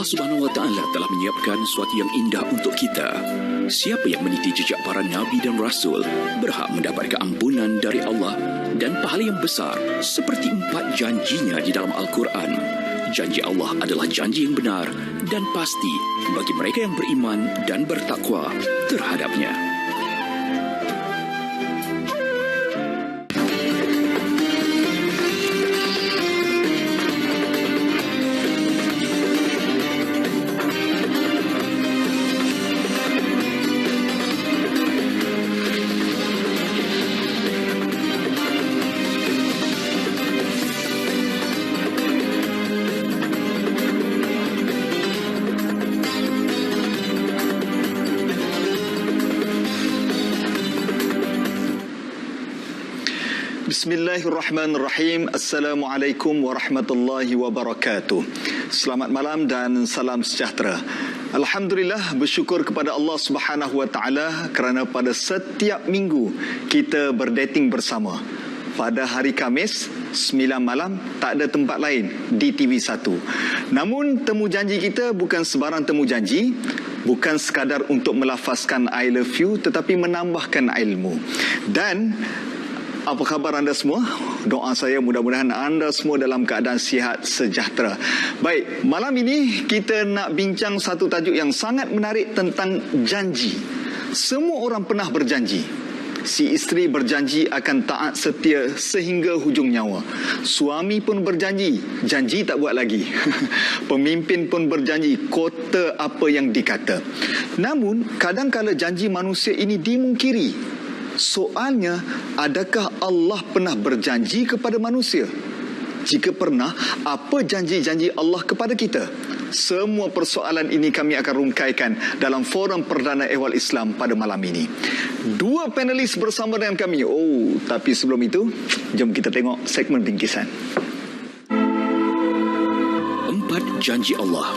Allah Subhanahu Wa Taala telah menyiapkan sesuatu yang indah untuk kita. Siapa yang meniti jejak para nabi dan rasul berhak mendapat keampunan dari Allah dan pahala yang besar seperti 4 janjinya di dalam Al-Quran. Janji Allah adalah janji yang benar dan pasti bagi mereka yang beriman dan bertakwa terhadapnya. Bismillahirrahmanirrahim. Assalamualaikum warahmatullahi wabarakatuh. Selamat malam dan salam sejahtera. Alhamdulillah, bersyukur kepada Allah Subhanahu wa taala kerana pada setiap minggu kita berdating bersama. Pada hari Khamis 9 malam tak ada tempat lain di TV1. Namun temu janji kita bukan sebarang temu janji, bukan sekadar untuk melafazkan I love you, tetapi menambahkan ilmu. Dan apa khabar anda semua? Doa saya mudah-mudahan anda semua dalam keadaan sihat sejahtera. Baik, malam ini kita nak bincang satu tajuk yang sangat menarik tentang janji. Semua orang pernah berjanji. Si isteri berjanji akan taat setia sehingga hujung nyawa. Suami pun berjanji, janji tak buat lagi. Pemimpin pun berjanji, kota apa yang dikata. Namun, kadang-kala janji manusia ini dimungkiri. Soalnya, adakah Allah pernah berjanji kepada manusia? Jika pernah, apa janji-janji Allah kepada kita? Semua persoalan ini kami akan rungkaikan dalam forum Perdana Ehwal Islam pada malam ini. 2 panelis bersama dengan kami. Tapi sebelum itu, jom kita tengok segmen bingkisan. 4 janji Allah.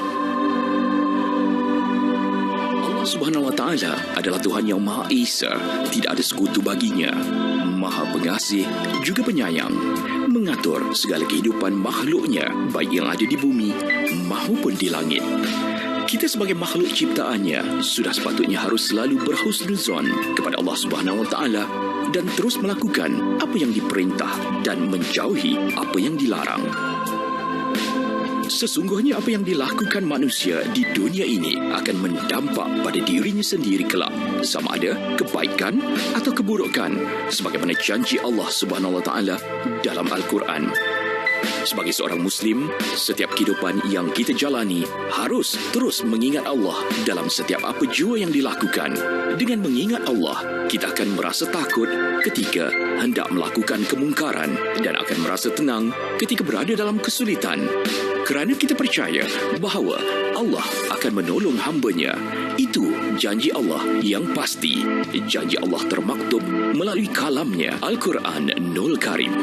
Subhanahu wa ta'ala adalah Tuhan yang Maha Esa, tidak ada sekutu baginya, Maha Pengasih juga penyayang, mengatur segala kehidupan makhluknya, baik yang ada di bumi maupun di langit. Kita sebagai makhluk ciptaannya sudah sepatutnya harus selalu berhusnuzon kepada Allah Subhanahu wa ta'ala dan terus melakukan apa yang diperintah dan menjauhi apa yang dilarang. Sesungguhnya apa yang dilakukan manusia di dunia ini akan mendampak pada dirinya sendiri kelak, sama ada kebaikan atau keburukan, sebagaimana janji Allah Subhanahu wa taala dalam Al-Quran. Sebagai seorang Muslim, setiap kehidupan yang kita jalani harus terus mengingat Allah dalam setiap apa jua yang dilakukan. Dengan mengingat Allah, kita akan merasa takut ketika hendak melakukan kemungkaran dan akan merasa tenang ketika berada dalam kesulitan. Kerana kita percaya bahawa Allah akan menolong hamba-Nya. Itu janji Allah yang pasti. Janji Allah termaktub melalui kalamnya, Al-Quran Nul Karim.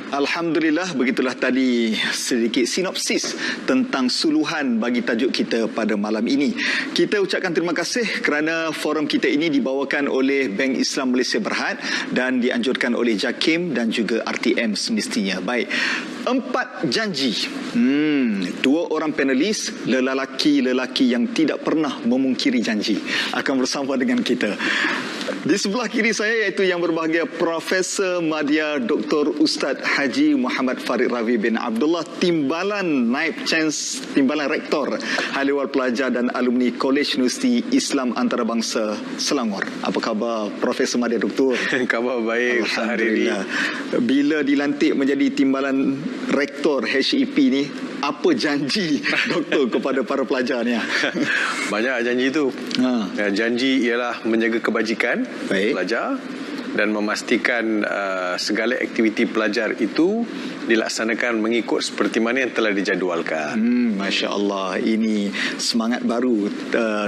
Alhamdulillah, begitulah tadi sedikit sinopsis tentang suluhan bagi tajuk kita pada malam ini. Kita ucapkan terima kasih kerana forum kita ini dibawakan oleh Bank Islam Malaysia Berhad dan dianjurkan oleh JAKIM dan juga RTM semestinya. Baik, 4 janji. 2 orang panelis, lelaki-lelaki yang tidak pernah memungkiri janji, akan bersama dengan kita. Di sebelah kiri saya iaitu yang berbahagia Profesor Madya Dr. Ustaz Haji Muhammad Farid Ravi bin Abdullah, Timbalan Timbalan Rektor Haliwal Pelajar dan Alumni Kolej Universiti Islam Antarabangsa Selangor. Apa khabar Profesor Madya Dr.? Khabar baik Ustaz hari ini. Bila dilantik menjadi Timbalan Rektor HEP ni, apa janji doktor kepada para pelajar ni? Banyak janji tu. Janji ialah menjaga kebajikan pelajar dan memastikan segala aktiviti pelajar itu dilaksanakan mengikut seperti mana yang telah dijadualkan. Masya Allah, ini semangat baru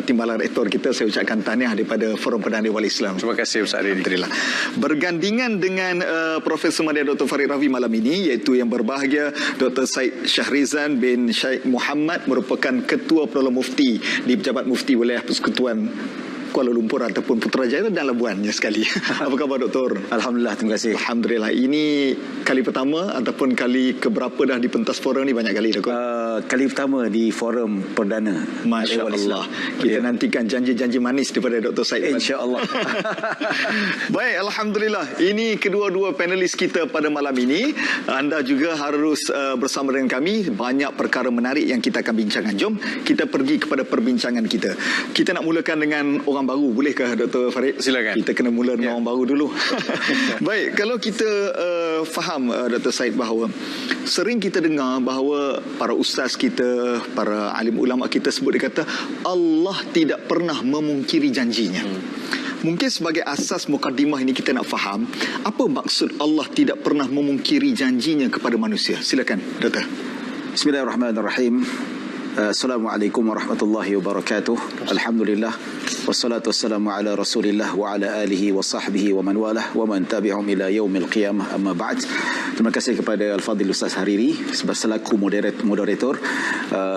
Timbalan Rektor kita. Saya ucapkan tahniah daripada Forum Perdana Ehwal Islam. Terima kasih Ustaz Ridi. Alhamdulillah. Bergandingan dengan Profesor Madya Dr. Farid Ravi malam ini, iaitu yang berbahagia Dr. Syed Syahrizan bin Syed Muhammad, merupakan Ketua Perdana Mufti di Pejabat Mufti Wilayah Persekutuan Kuala Lumpur ataupun Putrajaya dan Labuannya sekali. Apa khabar Doktor? Alhamdulillah, terima kasih. Alhamdulillah. Ini kali pertama ataupun kali keberapa dah di pentas forum ni? Banyak kali dah kot? Kali pertama di forum perdana. Masya Allah. Kita nantikan janji-janji manis daripada Dr. Said. InsyaAllah. Baik, Alhamdulillah. Ini kedua-dua panelis kita pada malam ini. Anda juga harus bersama dengan kami. Banyak perkara menarik yang kita akan bincangkan. Jom kita pergi kepada perbincangan kita. Kita nak mulakan dengan orang baru. Bolehkah Dr. Farid? Silakan. Kita kena mula dengan orang baru dulu. Baik, kalau kita faham Dr. Said bahawa sering kita dengar bahawa para ustaz kita, para alim ulama kita sebut, dia kata Allah tidak pernah memungkiri janjinya. Mungkin sebagai asas mukadimah ini kita nak faham apa maksud Allah tidak pernah memungkiri janjinya kepada manusia. Silakan Doktor. Bismillahirrahmanirrahim. Assalamualaikum warahmatullahi wabarakatuh. Alhamdulillah. Wassalatu wassalamu ala rasulillah wa ala alihi wa sahbihi wa man walah wa man tabi'um ila yaumil qiyamah, amma ba'd. Terima kasih kepada Al-Fadhil Ustaz Hariri selaku moderator.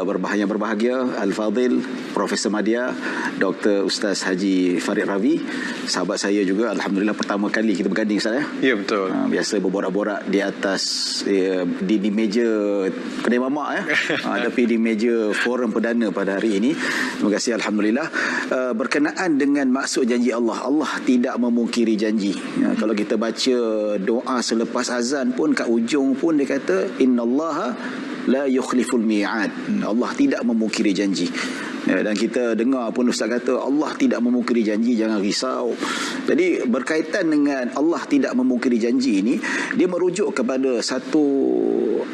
Berbahagia Al-Fadhil Profesor Madya, Dr. Ustaz Haji Farid Ravi, sahabat saya juga. Alhamdulillah pertama kali kita berganding Ustaz ya. Ya, betul. Biasa berborak-borak di atas di meja kedai mamak ya. Tapi di meja forum perdana pada hari ini. Terima kasih, Alhamdulillah. Berkenaan dengan maksud janji Allah, Allah tidak memungkiri janji. Kalau kita baca doa selepas azan pun, kat ujung pun dia kata innallaha la yukhliful mi'ad. Allah tidak memungkiri janji. Dan kita dengar pun Ustaz kata Allah tidak memungkiri janji, jangan risau. Jadi berkaitan dengan Allah tidak memungkiri janji ini, dia merujuk kepada satu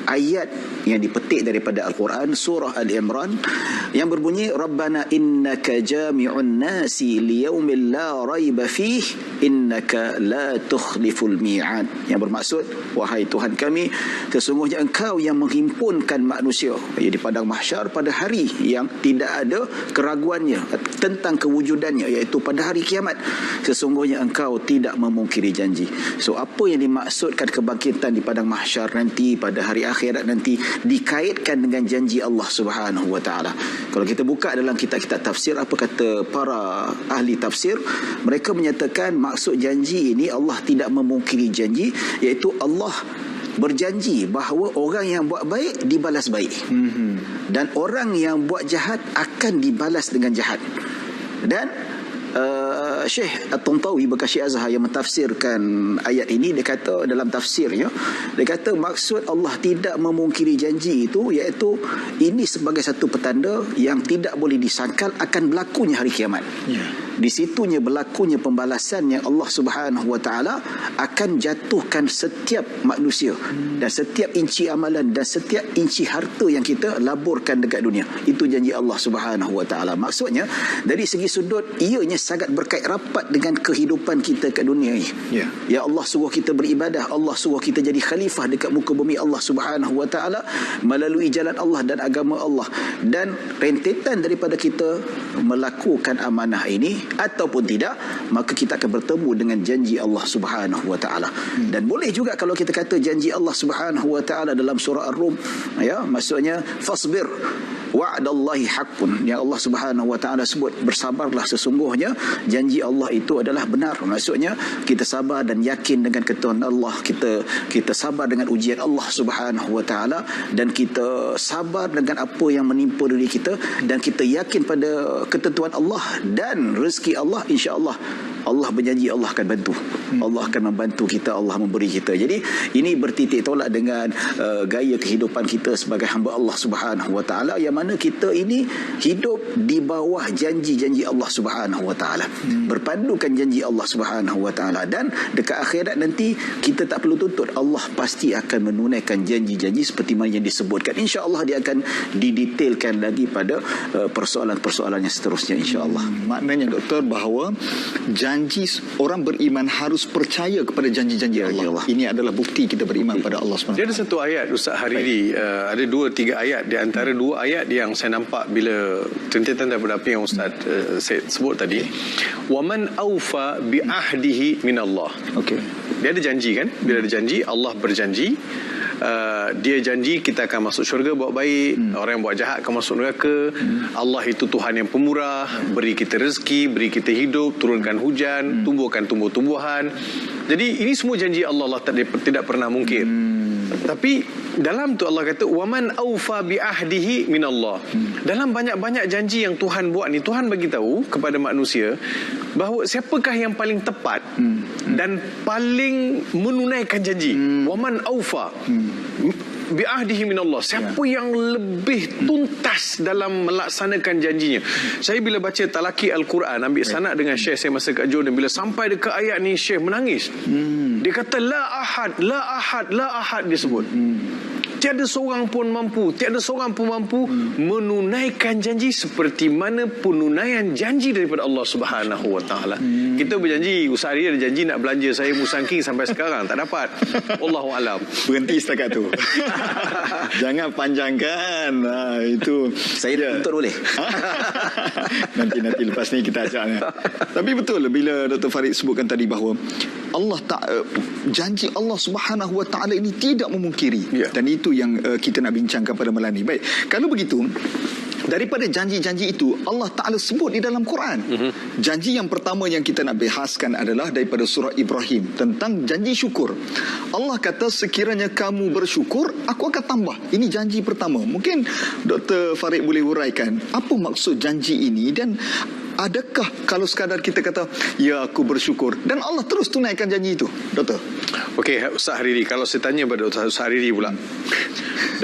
ayat yang dipetik daripada Al-Quran, surah Al-Imran, yang berbunyi Rabbana innaka jami'un nasi liyaumin la raiba fih innaka la tukhliful mi'ad. Yang bermaksud, wahai Tuhan kami, sesungguhnya Engkau yang menghimpunkan manusia di padang mahsyar pada hari yang tidak ada keraguannya tentang kewujudannya, iaitu pada hari kiamat. Sesungguhnya Engkau tidak memungkiri janji. So apa yang dimaksudkan kebangkitan di padang mahsyar nanti, pada hari akhirat nanti, dikaitkan dengan janji Allah Subhanahu wa taala. Kalau kita buka dalam kitab-kitab tafsir, apa kata para ahli tafsir, mereka menyatakan maksud janji ini Allah tidak memungkiri janji, iaitu Allah berjanji bahawa orang yang buat baik dibalas baik, dan orang yang buat jahat akan dibalas dengan jahat. Dan Syekh At-Tantawi bekas Syekh Azhar yang mentafsirkan ayat ini, dia kata dalam tafsirnya, dia kata maksud Allah tidak memungkiri janji itu iaitu ini sebagai satu petanda yang tidak boleh disangkal akan berlakunya hari kiamat. Di situnya berlakunya pembalasan yang Allah Subhanahu wa taala akan jatuhkan setiap manusia dan setiap inci amalan dan setiap inci harta yang kita laburkan dekat dunia. Itu janji Allah Subhanahu wa taala. Maksudnya dari segi sudut ianya sangat berkait rapat dengan kehidupan kita kat dunia ini. Ya Allah suruh kita beribadah, Allah suruh kita jadi khalifah dekat muka bumi Allah Subhanahu wa taala melalui jalan Allah dan agama Allah, dan rentetan daripada kita melakukan amanah ini ataupun tidak, maka kita akan bertemu dengan janji Allah Subhanahu wa taala. Dan boleh juga kalau kita kata janji Allah Subhanahu wa taala dalam surah Ar-Rum, ya, maksudnya fasbir wa'dallahi haqqun, yang Allah Subhanahu wa taala sebut bersabarlah, sesungguhnya janji Allah itu adalah benar. Maksudnya kita sabar dan yakin dengan ketentuan Allah, kita sabar dengan ujian Allah Subhanahu wa taala, dan kita sabar dengan apa yang menimpa diri kita, dan kita yakin pada ketentuan Allah dan rezeki Allah. Insya-Allah Allah berjanji Allah akan bantu. Allah akan membantu kita, Allah memberi kita. Jadi ini bertitik tolak dengan gaya kehidupan kita sebagai hamba Allah Subhanahu wa taala, yang mana kita ini hidup di bawah janji-janji Allah Subhanahu wa taala. Berpandukan janji Allah Subhanahu wa taala, dan dekat akhirat nanti kita tak perlu tuntut, Allah pasti akan menunaikan janji-janji seperti mana yang disebutkan. Insya-Allah dia akan didetailkan lagi pada persoalan-persoalan yang seterusnya, insya-Allah. Maknanya Doktor bahawa janji orang beriman harus percaya kepada janji-janji Allah. Ini adalah bukti kita beriman pada Allah SWT. Dia ada satu ayat Ustaz Hariri, ada 2-3 ayat. Di antara 2 ayat yang saya nampak bila rentetan daripada apa yang Ustaz sebut tadi, waman aufa bi ahdihi minallah. Okey. Dia ada janji kan? Bila ada janji, Allah berjanji dia janji kita akan masuk syurga buat baik, orang yang buat jahat akan masuk neraka. Allah itu Tuhan yang pemurah, beri kita rezeki, beri kita hidup, turunkan hujan, tumbuhkan tumbuh-tumbuhan. Jadi ini semua janji Allah, Allah tidak pernah mungkir. Tapi dalam tu Allah kata waman aufa bi ahdihi minallah. Dalam banyak-banyak janji yang Tuhan buat ni, Tuhan bagi tahu kepada manusia bahawa siapakah yang paling tepat dan paling menunaikan janji. Waman aufa bi ahdihi minallah. Siapa yang lebih tuntas dalam melaksanakan janjinya. Saya bila baca talaki Al-Quran, ambil sanad dengan Syekh saya masa kat Jordan, bila sampai dekat ayat ni Syekh menangis. Dia kata la ahad, la ahad, la ahad dia sebut. Tiada seorang pun mampu menunaikan janji seperti mana penunaian janji daripada Allah Subhanahu Wa Taala. Kita berjanji, Ustaz Ari ada janji nak belanja saya Musangking sampai sekarang tak dapat. Wallahu alam. Berhenti setakat tu. Jangan panjangkan. Itu Saya tuntut boleh. nanti lepas ni kita ajak. Tapi betul bila Dr. Farid sebutkan tadi bahawa janji Allah Subhanahu Wa Taala ini tidak memungkiri. Dan itu yang kita nak bincangkan pada malam ni. Baik, kalau begitu, daripada janji-janji itu Allah Ta'ala sebut di dalam Quran. Janji yang pertama yang kita nak bahaskan adalah daripada surah Ibrahim, tentang janji syukur. Allah kata sekiranya kamu bersyukur, aku akan tambah. Ini janji pertama. Mungkin Dr. Farid boleh huraikan apa maksud janji ini, dan adakah kalau sekadar kita kata ya aku bersyukur dan Allah terus tunaikan janji itu, Doktor? Okey, Ustaz Hariri, kalau saya tanya pada Ustaz Hariri pula,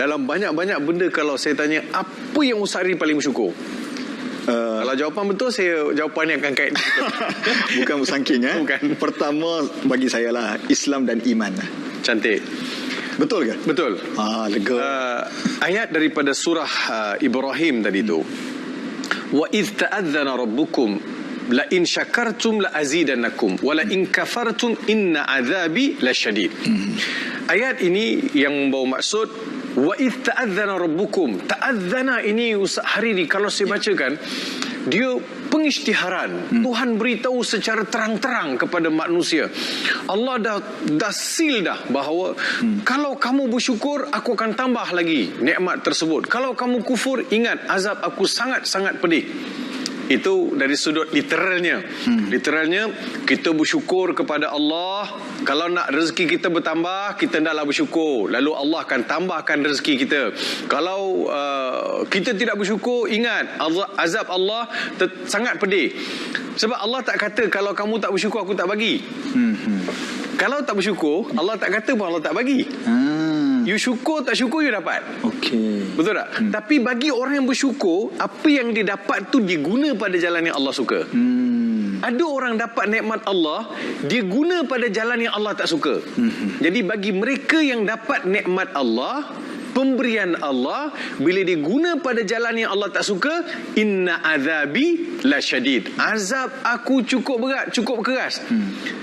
dalam banyak-banyak benda, kalau saya tanya apa yang Ustaz Hariri paling bersyukur, kalau jawapan betul, jawapan ni akan kait. Bukan Musangking Bukan. Pertama bagi saya lah Islam dan iman. Cantik. Betul ke? Betul. Lega. Ayat daripada surah Ibrahim tadi tu, wa idh ta'adzana rabbukum la in syakartum la azidannakum wa la in kafartum inna azabi lasyadid. Ayat ini yang membawa maksud wa idh ta'adzana rabbukum. Ta'adzana ini Ustaz Hariri, kalau saya bacakan, dia pengisytiharan. Tuhan beritahu secara terang-terang kepada manusia. Allah dah seal dah bahawa kalau kamu bersyukur, aku akan tambah lagi nikmat tersebut. Kalau kamu kufur, ingat azab aku sangat-sangat pedih. Itu dari sudut literalnya. Literalnya, kita bersyukur kepada Allah. Kalau nak rezeki kita bertambah, kita hendaklah bersyukur. Lalu Allah akan tambahkan rezeki kita. Kalau kita tidak bersyukur, ingat azab Allah sangat pedih. Sebab Allah tak kata kalau kamu tak bersyukur aku tak bagi. Kalau tak bersyukur, Allah tak kata pun Allah tak bagi. You syukur tak syukur, you dapat. Okey. Betul tak? Tapi bagi orang yang bersyukur, apa yang dia dapat tu diguna pada jalan yang Allah suka. Ada orang dapat nikmat Allah, dia guna pada jalan yang Allah tak suka. Jadi bagi mereka yang dapat nikmat Allah, pemberian Allah, bila diguna pada jalan yang Allah tak suka, inna azabi lasyadid. Azab aku cukup berat, cukup keras.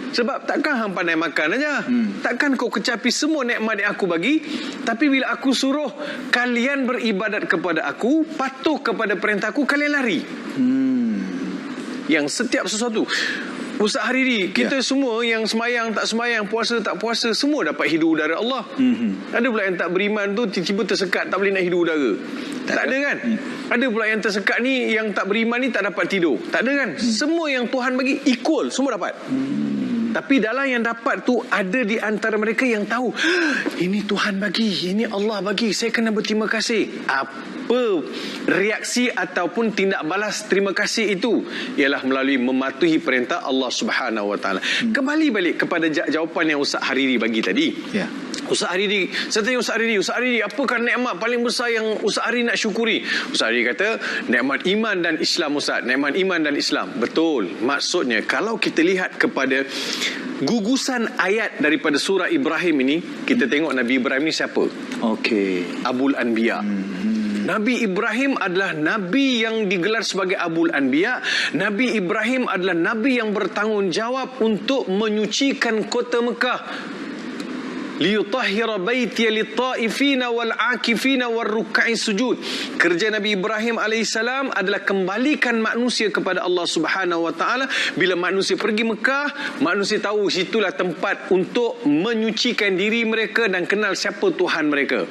Sebab takkan hang pandai makan aja. Takkan kau kecapi semua nikmat yang aku bagi. Tapi bila aku suruh kalian beribadat kepada aku, patuh kepada perintahku, kalian lari. Yang setiap sesuatu, Ustaz Hariri, kita semua yang semayang tak semayang, puasa tak puasa, semua dapat hidup udara Allah. Ada pula yang tak beriman tu tiba-tiba tersekat, tak boleh nak hidup udara. Tak ada kan? Ada pula yang tersekat ni, yang tak beriman ni tak dapat tidur. Tak ada kan? Semua yang Tuhan bagi equal, semua dapat. Tapi dalam yang dapat tu, ada di antara mereka yang tahu, ini Tuhan bagi, ini Allah bagi, saya kena berterima kasih. Apa reaksi ataupun tindak balas terima kasih itu? Ialah melalui mematuhi perintah Allah Subhanahu Wa Taala. Kembali balik kepada jawapan yang Ustaz Hariri bagi tadi. Ustaz Hariri, saya tanya Ustaz Hariri, apakah nikmat paling besar yang Ustaz Hariri nak syukuri? Ustaz Hariri kata, nikmat iman dan Islam, Ustaz. Nikmat iman dan Islam. Betul. Maksudnya, kalau kita lihat kepada gugusan ayat daripada surah Ibrahim ini, kita tengok Nabi Ibrahim ni siapa? Okey. Abul Anbiya. Nabi Ibrahim adalah Nabi yang digelar sebagai Abul Anbiya. Nabi Ibrahim adalah Nabi yang bertanggungjawab untuk menyucikan kota Mekah. liyutahhira baitiya lit-ta'ifina wal-'akifina war-ruk'i sujud. Kerja Nabi Ibrahim alaihissalam adalah kembalikan manusia kepada Allah Subhanahu wa taala. Bila manusia pergi Mekah, manusia tahu situlah tempat untuk menyucikan diri mereka dan kenal siapa Tuhan mereka.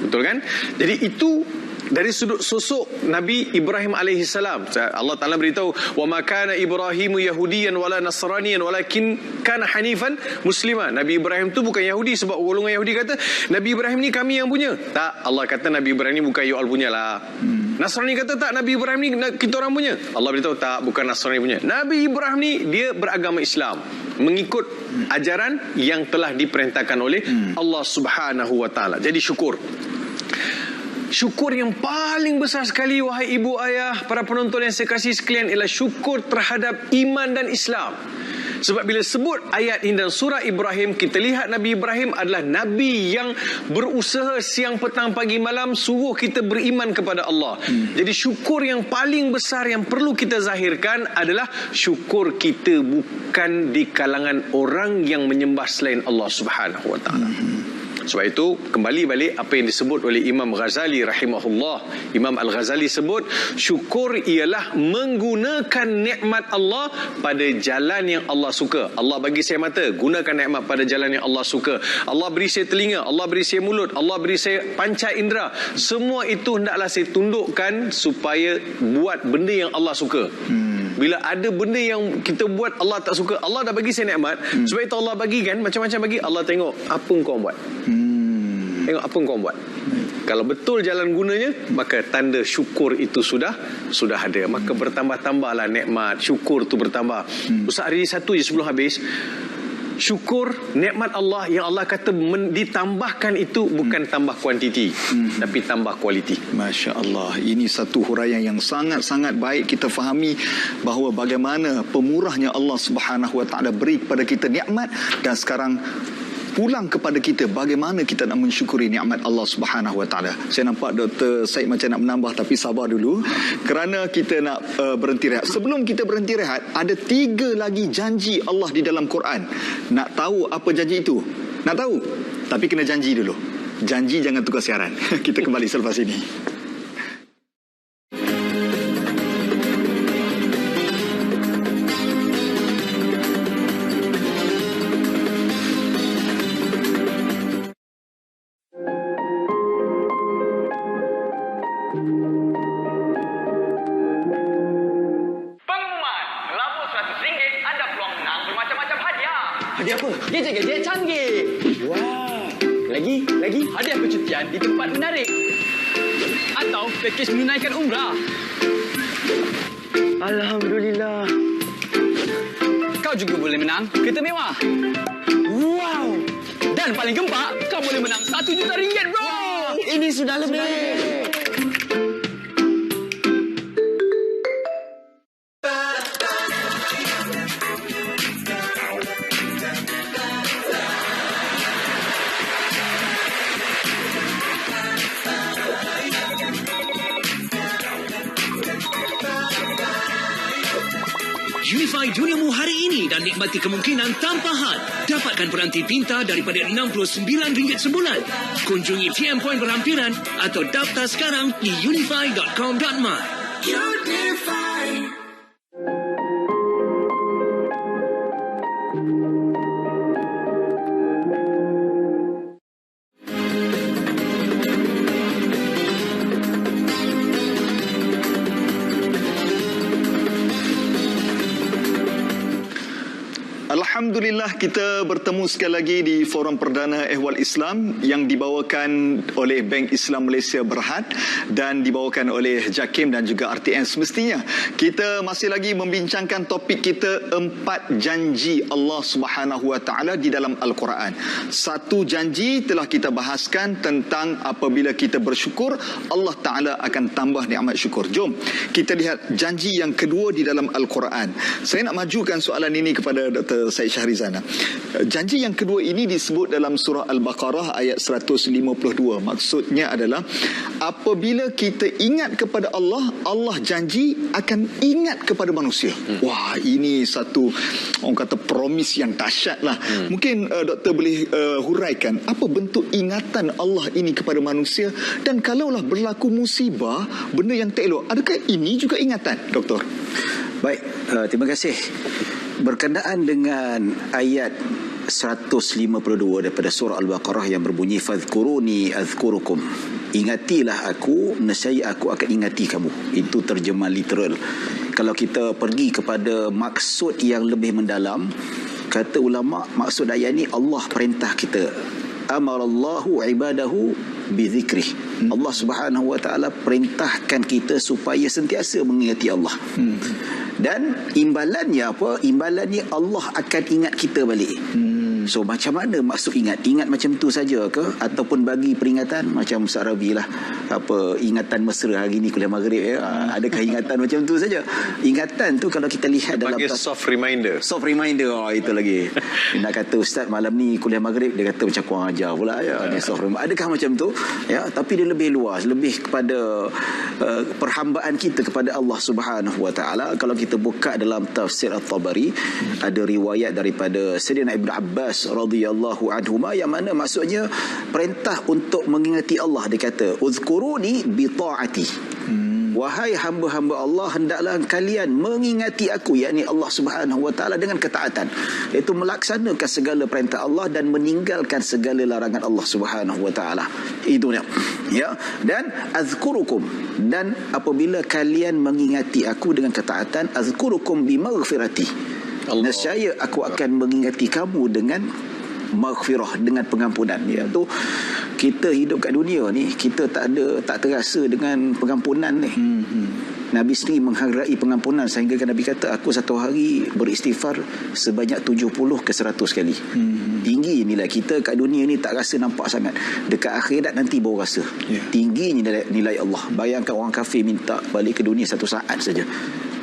Betul kan? Jadi itu dari sudut sosok Nabi Ibrahim alaihissalam. Allah Taala beritahu, wa ma kana Ibrahimu yahudiyan wala nasraniyan walakin kana hanifan muslima. Nabi Ibrahim tu bukan Yahudi sebab golongan Yahudi kata Nabi Ibrahim ni kami yang punya. Tak, Allah kata Nabi Ibrahim ni bukan you all punya lah. Nasrani kata tak, Nabi Ibrahim ni kita orang punya. Allah beritahu tak, bukan Nasrani punya. Nabi Ibrahim ni dia beragama Islam, mengikut ajaran yang telah diperintahkan oleh Allah Subhanahu wa taala. Jadi syukur yang paling besar sekali, wahai ibu ayah, para penonton yang saya kasih sekalian, ialah syukur terhadap iman dan Islam. Sebab bila sebut ayat ini dan surah Ibrahim, kita lihat Nabi Ibrahim adalah Nabi yang berusaha siang, petang, pagi, malam suruh kita beriman kepada Allah. Jadi syukur yang paling besar yang perlu kita zahirkan adalah syukur kita bukan di kalangan orang yang menyembah selain Allah Subhanahu wa taala. Sebab itu kembali balik apa yang disebut oleh Imam Ghazali rahimahullah. Imam Al-Ghazali sebut syukur ialah menggunakan nikmat Allah pada jalan yang Allah suka. Allah bagi saya mata, gunakan nikmat pada jalan yang Allah suka. Allah beri saya telinga, Allah beri saya mulut, Allah beri saya panca indera. Semua itu hendaklah saya tundukkan supaya buat benda yang Allah suka. Bila ada benda yang kita buat Allah tak suka, Allah dah bagi saya nikmat. Sebab itu Allah bagi kan, macam-macam bagi. Allah tengok apa kau buat. Tengok apa kau buat. Kalau betul jalan gunanya, maka tanda syukur itu sudah ada. Maka bertambah-tambahlah nikmat, syukur tu bertambah. Ustaz, hari satu je sebelum habis, syukur nikmat Allah yang Allah kata ditambahkan itu bukan tambah kuantiti, tapi tambah kualiti. Masya Allah. Ini satu huraian yang sangat-sangat baik kita fahami bahawa bagaimana pemurahnya Allah Subhanahu wa taala beri kepada kita nikmat, dan sekarang pulang kepada kita bagaimana kita nak mensyukuri nikmat Allah Subhanahu wa taala. Saya nampak Dr. Said macam nak menambah, tapi sabar dulu kerana kita nak berhenti rehat. Sebelum kita berhenti rehat, ada 3 lagi janji Allah di dalam Quran. Nak tahu apa janji itu? Nak tahu? Tapi kena janji dulu. Janji jangan tukar siaran. Kita kembali selepas ini. Hadiah apa? Gadget canggih. Wah. Lagi hadiah percutian di tempat menarik. Atau pakej menunaikan umrah. Alhamdulillah. Kau juga boleh menang kereta mewah. Wow. Dan paling gempak, kau boleh menang RM1 juta, bro. Wow. Ini sudah lebih. Unify duniamu hari ini dan nikmati kemungkinan tanpa had. Dapatkan peranti pintar daripada RM69 sebulan. Kunjungi TM Point berhampiran atau daftar sekarang di unify.com.my. Unify. Alhamdulillah, kita bertemu sekali lagi di Forum Perdana Ehwal Islam yang dibawakan oleh Bank Islam Malaysia Berhad dan dibawakan oleh JAKIM dan juga RTM. Semestinya kita masih lagi membincangkan topik kita 4 janji Allah Subhanahu wa taala di dalam Al-Quran. Satu janji telah kita bahaskan tentang apabila kita bersyukur, Allah Taala akan tambah nikmat syukur. Jom kita lihat janji yang kedua di dalam Al-Quran. Saya nak majukan soalan ini kepada Dr. Said Shahrizana. Janji yang kedua ini disebut dalam surah Al-Baqarah ayat 152. Maksudnya adalah apabila kita ingat kepada Allah, Allah janji akan ingat kepada manusia. Wah, ini satu orang kata promise yang dahsyat lah. Mungkin doktor boleh huraikan apa bentuk ingatan Allah ini kepada manusia, dan kalaulah berlaku musibah, benda yang tak elok, adakah ini juga ingatan, doktor? Baik, terima kasih. Berkenaan dengan ayat 152 daripada surah Al-Baqarah yang berbunyi fadhkuruni azkurukum, ingatilah aku, nescaya aku akan ingati kamu. Itu terjemah literal. Kalau kita pergi kepada maksud yang lebih mendalam, kata ulama, maksud ayat ni Allah perintah kita, amarallahu ibadahu bizikrih. Allah Subhanahu wa taala perintahkan kita supaya sentiasa mengingati Allah. Dan imbalannya apa? Imbalannya Allah akan ingat kita balik. So macam mana maksud ingat? Ingat macam tu saja ke? Ataupun bagi peringatan macam Ustaz Rabi lah, apa ingatan mesra hari ni kuliah maghrib ya? Adakah ingatan macam tu saja? Ingatan tu kalau kita lihat dalam soft reminder. Soft reminder, itu lagi. Dia nak kata Ustaz malam ni kuliah maghrib, dia kata macam kurang ajar pula ya. Dia soft reminder. Adakah macam tu? Ya, tapi dia lebih luas, lebih kepada perhambaan kita kepada Allah Subhanahu wa taala. Kalau kita buka dalam tafsir At-Tabari, ada riwayat daripada Sayyidina Ibnu Abbas radhiyallahu anhuma yang mana maksudnya perintah untuk mengingati Allah. Dia kata uzkuruni bi taati. Wahai hamba-hamba Allah, hendaklah kalian mengingati aku, yakni Allah Subhanahu wa taala, dengan ketaatan, iaitu melaksanakan segala perintah Allah dan meninggalkan segala larangan Allah Subhanahu wa taala. Itu dia. Ya, dan azkurukum, dan apabila kalian mengingati aku dengan ketaatan, azkurukum bi maghfirati. Nescaya aku akan mengingati kamu dengan maghfirah, dengan pengampunan. Iaitu kita hidup kat dunia ni, kita tak terasa dengan pengampunan ni. Nabi sendiri menghargai pengampunan sehingga Nabi kata, aku satu hari beristighfar sebanyak 70 ke 100 kali. Tinggi nilai kita kat dunia ni tak rasa nampak sangat. Dekat akhirat nanti baru rasa. Tinggi nilai Allah. Bayangkan orang kafir minta balik ke dunia satu saat saja,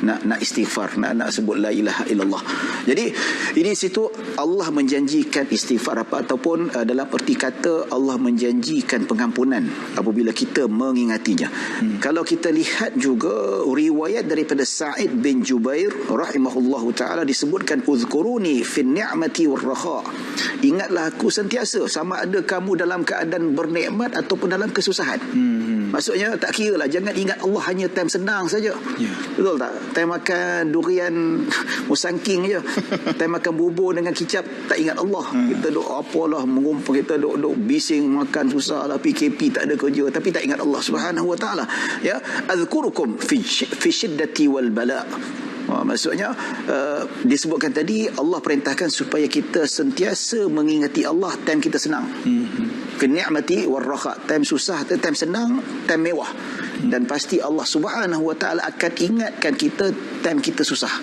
nak istighfar, nak sebut la ilaha illallah. Jadi ini situ Allah menjanjikan istighfar ataupun dalam erti kata Allah menjanjikan pengampunan apabila kita mengingatinya. Kalau kita lihat juga riwayat daripada Sa'id bin Jubair rahimahullahu taala, disebutkan uzkuruni fin ni'mati war raha. Ingatlah aku sentiasa, sama ada kamu dalam keadaan bernikmat ataupun dalam kesusahan. Maksudnya tak kira lah, jangan ingat Allah hanya time senang saja. Betul tak? Time makan durian musangking je, time makan bubur dengan kicap tak ingat Allah. Kita duk apalah mengumpul, kita duk bising makan susah lah, PKP tak ada kerja, tapi tak ingat Allah Subhanahu wa taala. Ya, azkurukum fi syiddati wal bala. Maksudnya disebutkan tadi Allah perintahkan supaya kita sentiasa mengingati Allah time kita senang. Fi ni'mati war raha, time susah, time senang, time mewah. Dan pasti Allah Subhanahu wa taala akan ingatkan kita time kita susah.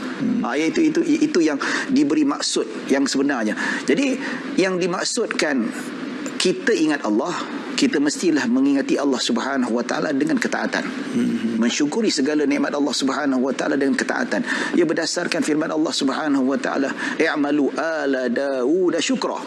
Itu yang diberi maksud yang sebenarnya. Jadi yang dimaksudkan kita ingat Allah, kita mestilah mengingati Allah Subhanahu wa taala dengan ketaatan. Mensyukuri segala nikmat Allah Subhanahu wa taala dengan ketaatan. Ia berdasarkan firman Allah Subhanahu wa taala, "I'malu ala Daud syukra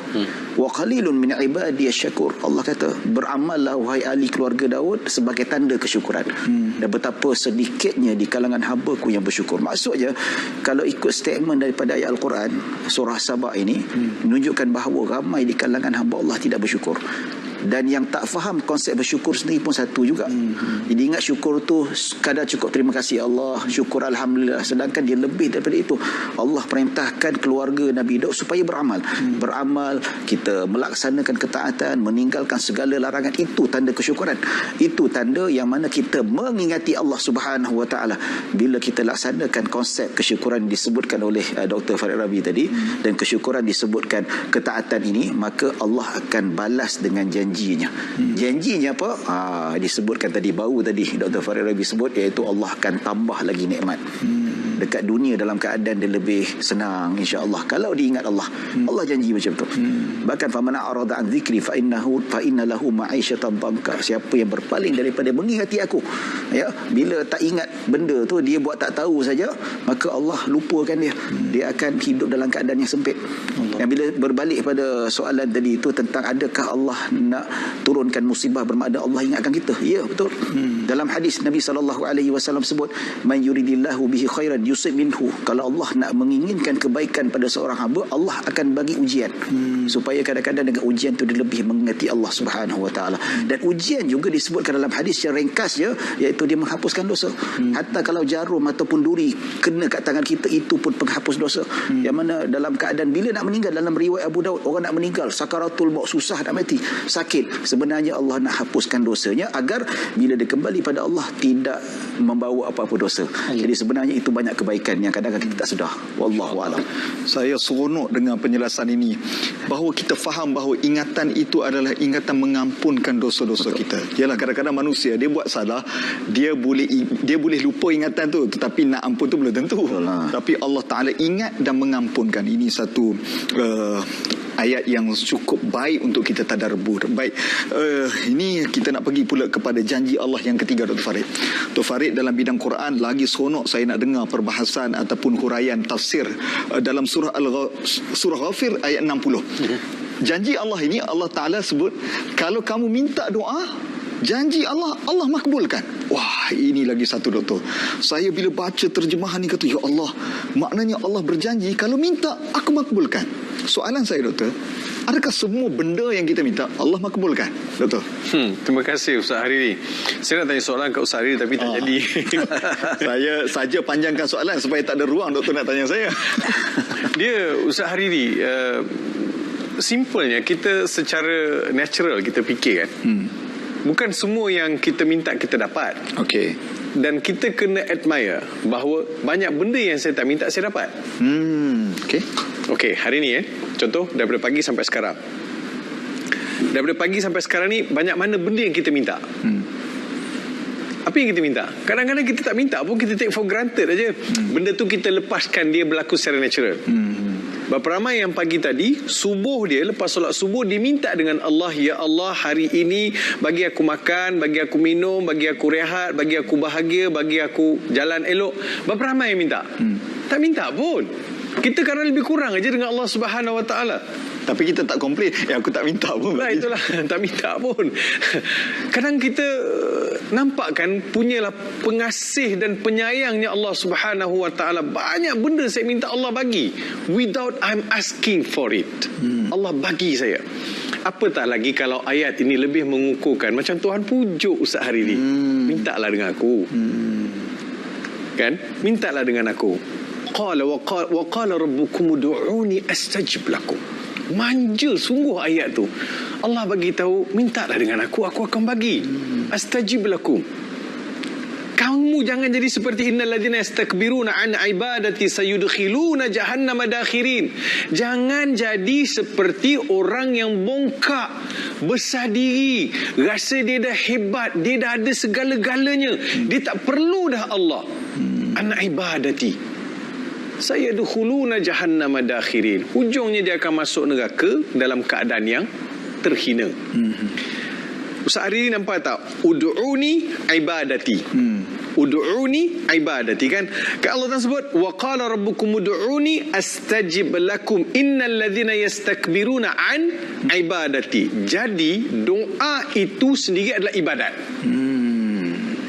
wa qalilun min ibadiy syakur." Allah kata, beramallah wahai ahli keluarga Daud sebagai tanda kesyukuran. Dan betapa sedikitnya di kalangan hamba-Ku yang bersyukur. Maksudnya kalau ikut statement daripada ayat Al-Quran surah Sabah ini menunjukkan bahawa ramai di kalangan hamba Allah tidak bersyukur. Dan yang tak faham konsep bersyukur sendiri pun satu juga. Jadi ingat syukur tu kadar cukup terima kasih Allah, syukur alhamdulillah, sedangkan dia lebih daripada itu. Allah perintahkan keluarga Nabi Daud supaya beramal. Beramal, kita melaksanakan ketaatan, meninggalkan segala larangan, itu tanda kesyukuran. Itu tanda yang mana kita mengingati Allah Subhanahu wa taala. Bila kita laksanakan konsep kesyukuran disebutkan oleh Dr. Farid Rabi tadi, dan kesyukuran disebutkan ketaatan ini, maka Allah akan balas dengan janjinya. Janjinya apa? Disebutkan tadi, baru tadi Dr. Farid Rabi sebut, iaitu Allah akan tambah lagi nikmat. dekat dunia dalam keadaan dia lebih senang, insya-Allah. Kalau diingat Allah, Allah janji macam tu. Bahkan faman a'rada an dzikri fa inna lahu ma'isyatan dhanka. Siapa yang berpaling daripada mengingati aku, ya, bila tak ingat benda tu, dia buat tak tahu saja, maka Allah lupakan dia. Dia akan hidup dalam keadaan yang sempit. Dan bila berbalik pada soalan tadi itu tentang adakah Allah nak turunkan musibah, bermakna Allah ingatkan kita. Ya, betul. Dalam hadis Nabi SAW sebut, man yuridillahu bihi khairan yusib minhu. Kalau Allah nak menginginkan kebaikan pada seorang hamba, Allah akan bagi ujian, supaya kadang-kadang dengan ujian tu dia lebih mengingati Allah Subhanahu wa taala. Dan ujian juga disebutkan dalam hadis yang ringkas, ya, iaitu dia menghapuskan dosa. Hatta kalau jarum ataupun duri kena kat tangan kita, itu pun penghapus dosa. Yang mana dalam keadaan bila nak meninggal, dalam riwayat Abu Daud, orang nak meninggal sakaratul maut, susah nak mati, sakit, sebenarnya Allah nak hapuskan dosanya agar bila dia kembali pada Allah tidak membawa apa-apa dosa. Jadi sebenarnya itu banyak kebaikan yang kadang-kadang kita tak sedar. Wallahu a'lam. Saya seronok dengan penjelasan ini, bahawa kita faham bahawa ingatan itu adalah ingatan mengampunkan dosa-dosa kita. Yalah, kadang-kadang manusia dia buat salah, dia boleh lupa ingatan tu, tetapi nak ampun tu belum tentu. Tapi Allah Taala ingat dan mengampunkan. Ini satu ayat yang cukup baik untuk kita tadabbur. Baik, ini kita nak pergi pula kepada janji Allah yang ketiga, Dr. Farid. Dr. Farid dalam bidang Quran lagi seronok saya nak dengar perbahasan ataupun huraian tafsir dalam surah Ghafir ayat 60. Janji Allah ini, Allah Ta'ala sebut, kalau kamu minta doa, janji Allah makbulkan. Wah, ini lagi satu, doktor. Saya bila baca terjemahan ni kata, ya Allah, maknanya Allah berjanji kalau minta aku makbulkan. Soalan saya, doktor, adakah semua benda yang kita minta Allah makbulkan, doktor? Terima kasih Ustaz Hariri. Saya nak tanya soalan kat Ustaz Hariri tapi tak jadi. Saya saja panjangkan soalan supaya tak ada ruang doktor nak tanya saya. Dia, Ustaz Hariri, simpelnya kita secara natural kita fikir kan, bukan semua yang kita minta kita dapat. Okey. Dan kita kena admire bahawa banyak benda yang saya tak minta saya dapat. Okey, hari ni contoh daripada pagi sampai sekarang. Daripada pagi sampai sekarang ni banyak mana benda yang kita minta. Apa yang kita minta? Kadang-kadang kita tak minta pun, kita take for granted aja. Benda tu kita lepaskan dia berlaku secara natural. Berapa ramai yang pagi tadi, subuh dia, lepas solat subuh, dia minta dengan Allah, ya Allah, hari ini bagi aku makan, bagi aku minum, bagi aku rehat, bagi aku bahagia, bagi aku jalan elok. Berapa ramai yang minta? Tak minta pun. Kita kadang lebih kurang aja dengan Allah Subhanahu Wa Taala. Tapi kita tak komplain, aku tak minta pun. Nah, itulah, tak minta pun. Kadang kita nampak kan, punyalah pengasih dan penyayangnya Allah Subhanahu Wa Taala. Banyak benda saya minta Allah bagi without I'm asking for it. Allah bagi saya. Apatah lagi kalau ayat ini lebih mengukuhkan, macam Tuhan pujuk Ustaz Hariri, mintalah dengan aku. Kan? Mintalah dengan aku. Qala wa qala rabbukum ud'uni astajib lakum. Manja sungguh ayat tu. Allah bagi tahu, mintalah dengan aku akan bagi. Astajib lakum. Kamu jangan jadi seperti innalladzina yastakbiruna an ibadati sayudkhiluna jahannama dakhirin. Jangan jadi seperti orang yang bongkak, besar diri, rasa dia dah hebat, dia dah ada segala-galanya, dia tak perlu dah Allah. An ibadati sayadkhuluna jahannama dakhirin. Hujungnya dia akan masuk neraka dalam keadaan yang terhina. Ustaz Ari nampak tak? Ud'uni ibadati. Ud'uni ibadati, kan? Allah Ta'ala sebut wa qala rabbukum ud'uni astajib lakum innal ladzina yastakbiruna an ibadati. Jadi doa itu sendiri adalah ibadat.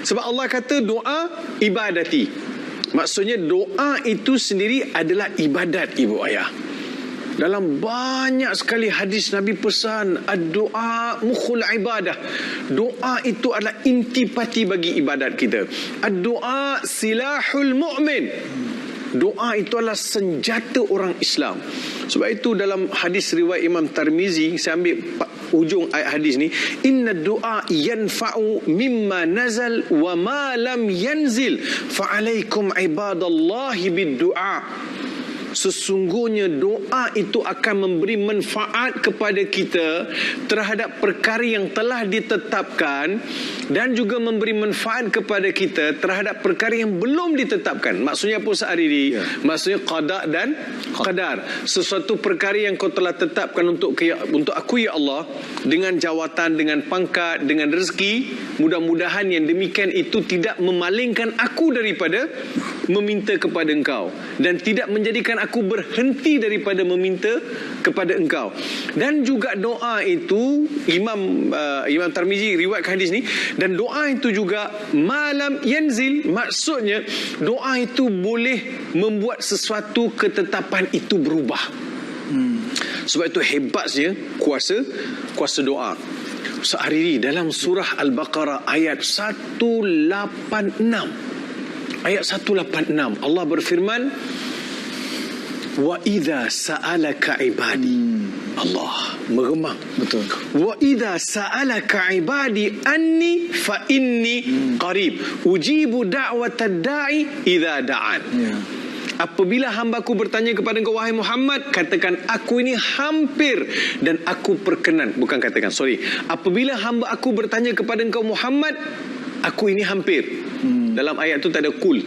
Sebab Allah kata doa ibadati. Maksudnya doa itu sendiri adalah ibadat, ibu ayah. Dalam banyak sekali hadis Nabi pesan, ad-doa mukhul ibadah. Doa itu adalah intipati bagi ibadat kita. Ad-doa silahul mu'min. Doa itu adalah senjata orang Islam. Sebab itu dalam hadis riwayat Imam Tirmizi, saya ambil ujung ayat hadis ni, inna du'a yanfa'u mimma nazal wa ma lam yanzil fa alaikum ibadallahi bid du'a. sesungguhnya doa itu akan memberi manfaat kepada kita terhadap perkara yang telah ditetapkan dan juga memberi manfaat kepada kita terhadap perkara yang belum ditetapkan. Maksudnya apa Ustaz Hariri? Maksudnya qada dan qadar. Sesuatu perkara yang kau telah tetapkan untuk aku ya Allah, dengan jawatan, dengan pangkat, dengan rezeki, mudah-mudahan yang demikian itu tidak memalingkan aku daripada meminta kepada Engkau dan tidak menjadikan aku berhenti daripada meminta kepada Engkau. Dan juga doa itu Imam Tirmizi riwayatkan hadis ni, dan doa itu juga malam yanzil, maksudnya doa itu boleh membuat sesuatu ketetapan itu berubah. Sebab itu hebatnya kuasa doa. Ustaz Hariri, dalam surah Al-Baqarah ayat 186, Allah berfirman, wa idza sa'alaka ibadi. Allah meremang. Betul. Wa idza sa'alaka ibadi anni fa inni qarib ujibu da'watad da'i idza da'an. Apabila hamba-Ku bertanya kepada engkau wahai Muhammad, katakan aku ini hampir dan aku perkenan. Apabila hamba-Aku bertanya kepada engkau Muhammad, aku ini hampir. Dalam ayat itu tak ada kul.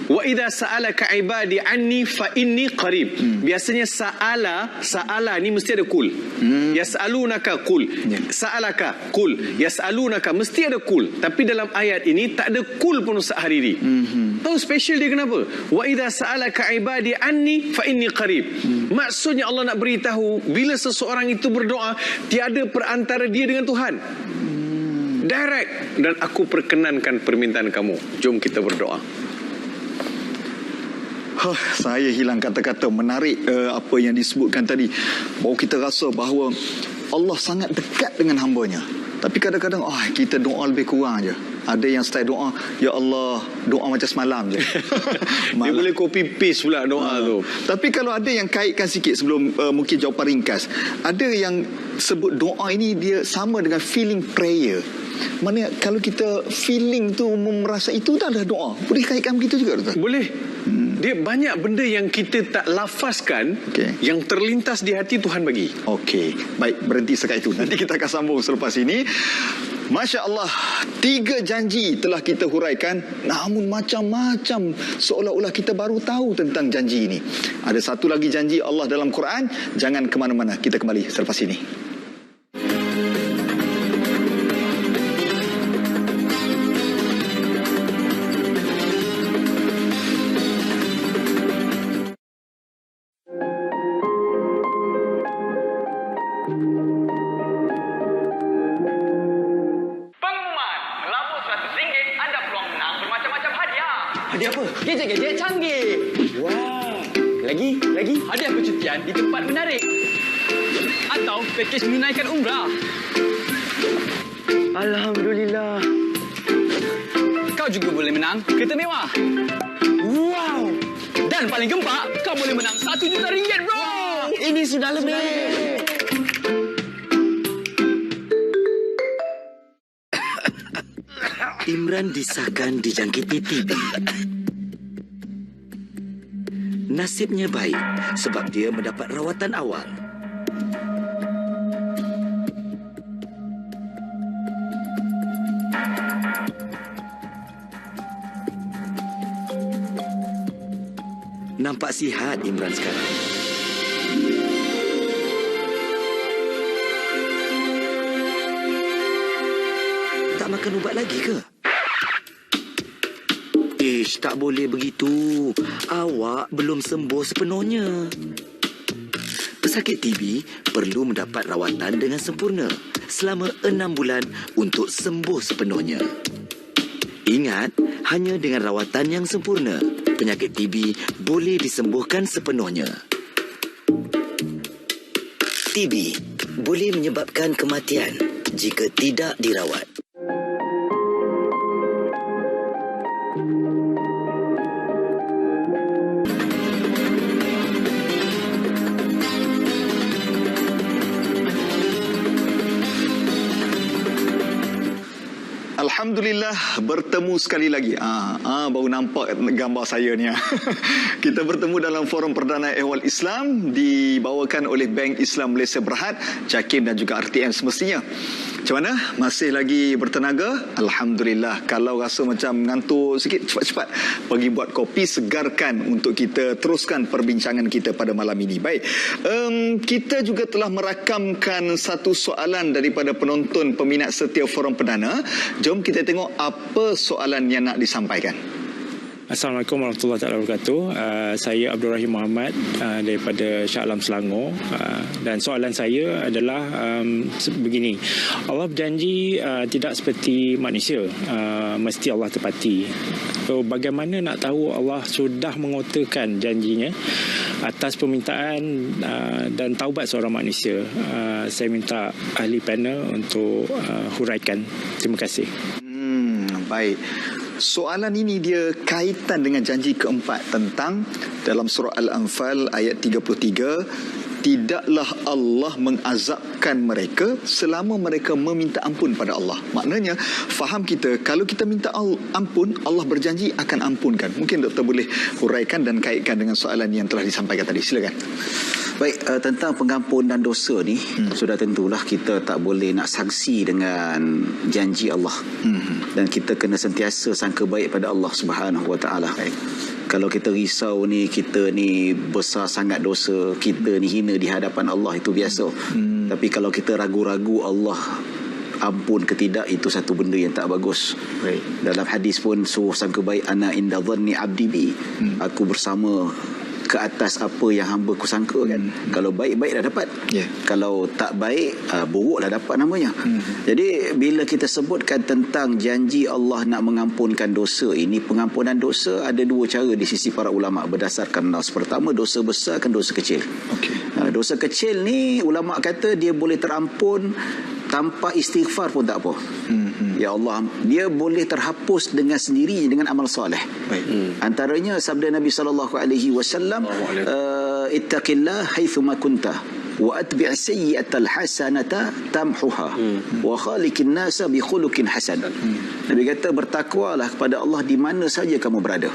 Wa idza sa'alaka ibadi anni fa inni qarib. Biasanya sa'ala ni mesti ada kul. Yas'alunaka kul. Sa'alaka kul. Yas'alunaka mesti ada kul. Tapi dalam ayat ini tak ada kul pun Ustaz Hariri. Tahu special dia kenapa? Wa idza sa'alaka ibadi anni fa inni qarib. Maksudnya Allah nak beritahu bila seseorang itu berdoa, tiada perantara dia dengan Tuhan. Direct. Dan aku perkenankan permintaan kamu. Jom kita berdoa. Saya hilang kata-kata. Menarik apa yang disebutkan tadi. Bahawa kita rasa bahawa Allah sangat dekat dengan hamba-Nya. Tapi kadang-kadang kita doa lebih kurang je. Ada yang style doa, ya Allah, doa macam semalam je. Dia boleh copy paste pula doa tu. Tapi kalau ada yang kaitkan sikit sebelum mungkin jawapan ringkas. Ada yang sebut doa ini dia sama dengan feeling prayer. Mana kalau kita feeling tu merasa itu dah doa. Boleh kaitkan begitu juga Ustaz? Boleh. Dia banyak benda yang kita tak lafazkan, yang terlintas di hati Tuhan bagi. Okey. Baik, berhenti sekat itu. Nanti kita akan sambung selepas ini. Masya Allah, 3 janji telah kita huraikan, namun macam-macam seolah-olah kita baru tahu tentang janji ini. Ada satu lagi janji Allah dalam Quran. Jangan ke mana-mana. Kita kembali selepas ini. Hadiah apa? Gadget-gadget canggih. Wah. Lagi hadiah percutian di tempat menarik. Atau pakej menunaikan umrah. Alhamdulillah. Kau juga boleh menang kereta mewah. Wow. Dan paling gempak, kau boleh menang RM1 juta, bro. Wow. Ini sudah lebih. Imran disahkan dijangkiti TB. Nasibnya baik sebab dia mendapat rawatan awal. Nampak sihat Imran sekarang. Tak makan ubat lagi ke? Tak boleh begitu. Awak belum sembuh sepenuhnya. Pesakit TB perlu mendapat rawatan dengan sempurna selama 6 bulan untuk sembuh sepenuhnya. Ingat, hanya dengan rawatan yang sempurna, penyakit TB boleh disembuhkan sepenuhnya. TB boleh menyebabkan kematian jika tidak dirawat. Alhamdulillah bertemu sekali lagi. Baru nampak gambar saya ni. Kita bertemu dalam forum perdana ehwal Islam dibawakan oleh Bank Islam Malaysia Berhad, JAKIM dan juga RTM semestinya. Macam mana? Masih lagi bertenaga? Alhamdulillah. Kalau rasa macam ngantuk sikit, cepat-cepat pergi buat kopi, segarkan untuk kita teruskan perbincangan kita pada malam ini. Baik. Kita juga telah merakamkan satu soalan daripada penonton peminat setia forum perdana. Jom kita tengok apa soalan yang nak disampaikan. Assalamualaikum warahmatullahi wabarakatuh. Saya Abdul Rahim Muhammad daripada Shah Alam Selangor. Dan soalan saya adalah begini. Allah berjanji tidak seperti manusia, mesti Allah tepati. So, bagaimana nak tahu Allah sudah mengotakan janjinya atas permintaan dan taubat seorang manusia? Saya minta ahli panel untuk huraikan. Terima kasih. Baik. Soalan ini dia kaitan dengan janji keempat tentang dalam surah Al-Anfal ayat 33, tidaklah Allah mengazabkan mereka selama mereka meminta ampun pada Allah. Maknanya faham kita, kalau kita minta ampun, Allah berjanji akan ampunkan. Mungkin doktor boleh huraikan dan kaitkan dengan soalan yang telah disampaikan tadi. Silakan. Baik, tentang pengampunan dosa ni, sudah tentulah kita tak boleh nak sanksi dengan janji Allah. Dan kita kena sentiasa sangka baik pada Allah Subhanahu Wa Taala. Kalau kita risau ni, kita ni besar sangat dosa, kita ni hina di hadapan Allah, itu biasa. Tapi kalau kita ragu-ragu Allah ampun ke tidak, itu satu benda yang tak bagus. Dalam hadis pun suruh sangka baik, ana inda dhanni abdi bi, aku bersama ke atas apa yang hamba ku sangka kan. Kalau baik-baik dah dapat. Kalau tak baik, buruk dah dapat namanya. Jadi bila kita sebutkan tentang janji Allah nak mengampunkan dosa ini, pengampunan dosa ada dua cara di sisi para ulama berdasarkan nas. Pertama, dosa besar dan dosa kecil. Dosa kecil ni ulama kata dia boleh terampun tanpa istighfar pun tak apa. Ya Allah, dia boleh terhapus dengan sendirinya dengan amal soleh. Antaranya sabda Nabi SAW, ittaqillah haithuma kunta wa atbi' sayyi'atal hasanata tamhuha wa khaliqin nasa bi khuluqin hasan. Nabi kata, bertakwalah kepada Allah di mana saja kamu berada.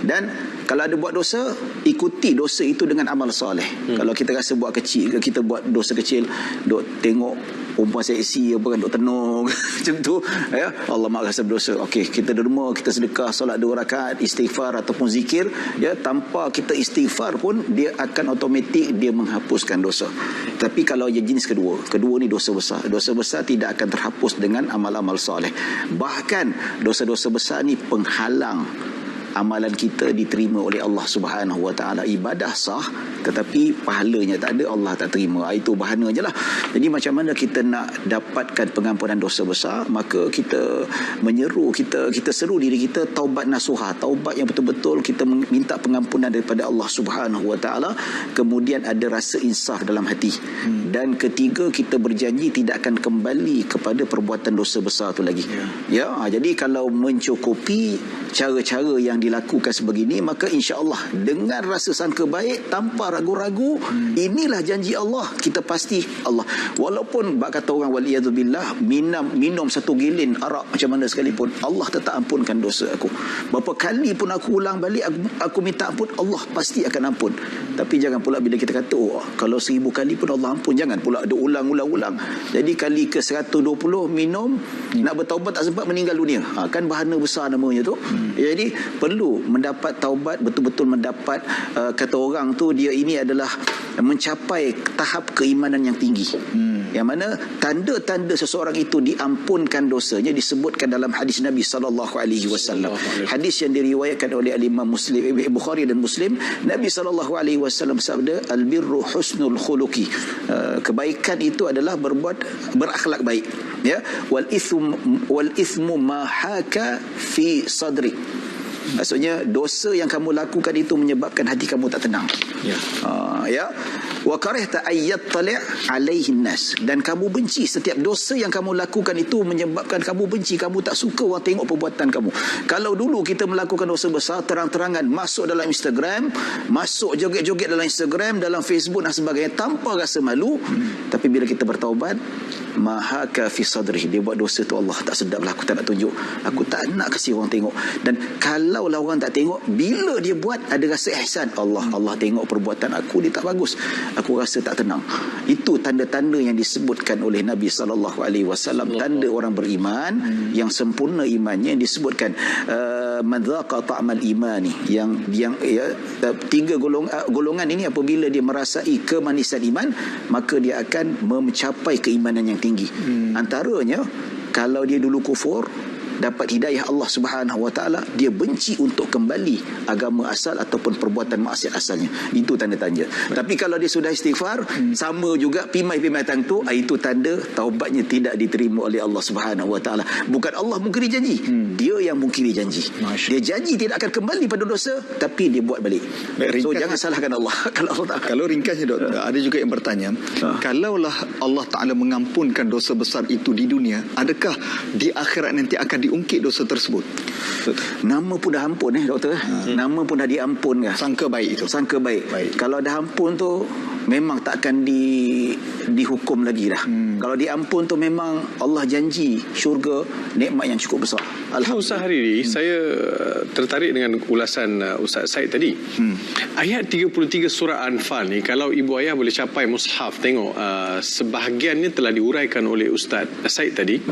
Dan kalau ada buat dosa, ikuti dosa itu dengan amal soleh. Kalau kita rasa buat kecil, kita buat dosa kecil, duk tengok perempuan seksi apa kan, duk tenung macam tu, ya, Allah mak rasa berdosa. Okey, kita derma, kita sedekah, solat 2 rakaat, istighfar ataupun zikir, ya, tanpa kita istighfar pun dia akan automatik dia menghapuskan dosa. Tapi kalau yang jenis kedua ni dosa besar. Dosa besar tidak akan terhapus dengan amal-amal soleh. Bahkan dosa-dosa besar ni penghalang amalan kita diterima oleh Allah Subhanahu Wa Taala. Ibadah sah tetapi pahalanya tak ada, Allah tak terima. Itu bahana je lah. Jadi macam mana kita nak dapatkan pengampunan dosa besar? Maka kita menyeru, kita seru diri kita taubat nasuha, taubat yang betul-betul kita minta pengampunan daripada Allah Subhanahu Wa Taala. Kemudian ada rasa insaf dalam hati. Dan ketiga, kita berjanji tidak akan kembali kepada perbuatan dosa besar tu lagi. Jadi kalau mencukupi cara-cara yang dilakukan sebegini, maka insya-Allah dengan rasa sangka baik, tanpa ragu-ragu, inilah janji Allah. Kita pasti Allah, walaupun bak kata orang waliyadzubillah, minum 1 gilin arak macam mana sekalipun, Allah tetap ampunkan dosa aku. Berapa kali pun aku ulang balik, aku minta ampun, Allah pasti akan ampun. Tapi jangan pula bila kita kata, kalau 1000 kali pun Allah ampun, jangan pula ada ulang. Jadi kali ke 120 minum, nak bertaubat tak sempat, meninggal dunia. Kan bahana besar namanya tu. Jadi perlu mendapat taubat, betul-betul mendapat, kata orang tu, dia ini adalah mencapai tahap keimanan yang tinggi. Yang mana tanda-tanda seseorang itu diampunkan dosanya disebutkan dalam hadis Nabi SAW. Hadis yang diriwayatkan oleh Imam Muslim, Bukhari dan Muslim. Nabi SAW bersabda, albirru husnul khuluqi. Kebaikan itu adalah berakhlak baik. Ya, wal ithmu ma haka fi sadri. Maksudnya dosa yang kamu lakukan itu menyebabkan hati kamu tak tenang. Wa karihta ayyat tali' alaihi nas, dan kamu benci setiap dosa yang kamu lakukan itu menyebabkan kamu benci, kamu tak suka orang tengok perbuatan kamu. Kalau dulu kita melakukan dosa besar, terang-terangan masuk dalam Instagram, masuk joget-joget dalam Instagram, dalam Facebook dan sebagainya tanpa rasa malu. Tapi bila kita bertaubat, mahaka fi sadri, dia buat dosa tu Allah tak sedap lah, aku tak nak tunjuk, aku tak nak kasi orang tengok. Dan kalau lah orang tak tengok, bila dia buat ada rasa ihsan, Allah tengok perbuatan aku, dia tak bagus, aku rasa tak tenang. Itu tanda-tanda yang disebutkan oleh Nabi SAW, tanda orang beriman yang sempurna imannya, yang disebutkan man dhaqa ta'mal imani, yang tiga golongan ini apabila dia merasai kemanisan iman, maka dia akan mencapai keimanan yang tinggi. Antaranya, kalau dia dulu kufur, dapat hidayah Allah Subhanahu Wa Taala, dia benci untuk kembali agama asal ataupun perbuatan maksiat asalnya. Itu tanda-tanda. Tapi kalau dia sudah istighfar, sama juga pimai-pimai tu, itu tanda taubatnya tidak diterima oleh Allah Subhanahu Wa Taala. Bukan Allah mungkiri janji, dia yang mungkiri janji. Dia janji tidak akan kembali pada dosa, tapi dia buat balik. So jangan salahkan Allah. Kalau ringkasnya doktor, ada juga yang bertanya, kalaulah Allah Taala mengampunkan dosa besar itu di dunia, adakah di akhirat nanti akan diungkit dosa tersebut? Nama pun dah ampun doktor. Nama pun dah diampun kan. Sangka baik itu. Sangka baik. Kalau dah ampun tu memang tak akan dihukum lagi dah. Kalau diampun tu memang Allah janji syurga, nikmat yang cukup besar. Ustaz Hariri, saya tertarik dengan ulasan Ustaz Said tadi. Ayat 33 surah Anfal ni, kalau ibu ayah boleh capai mushaf, tengok sebahagiannya telah diuraikan oleh Ustaz Said tadi.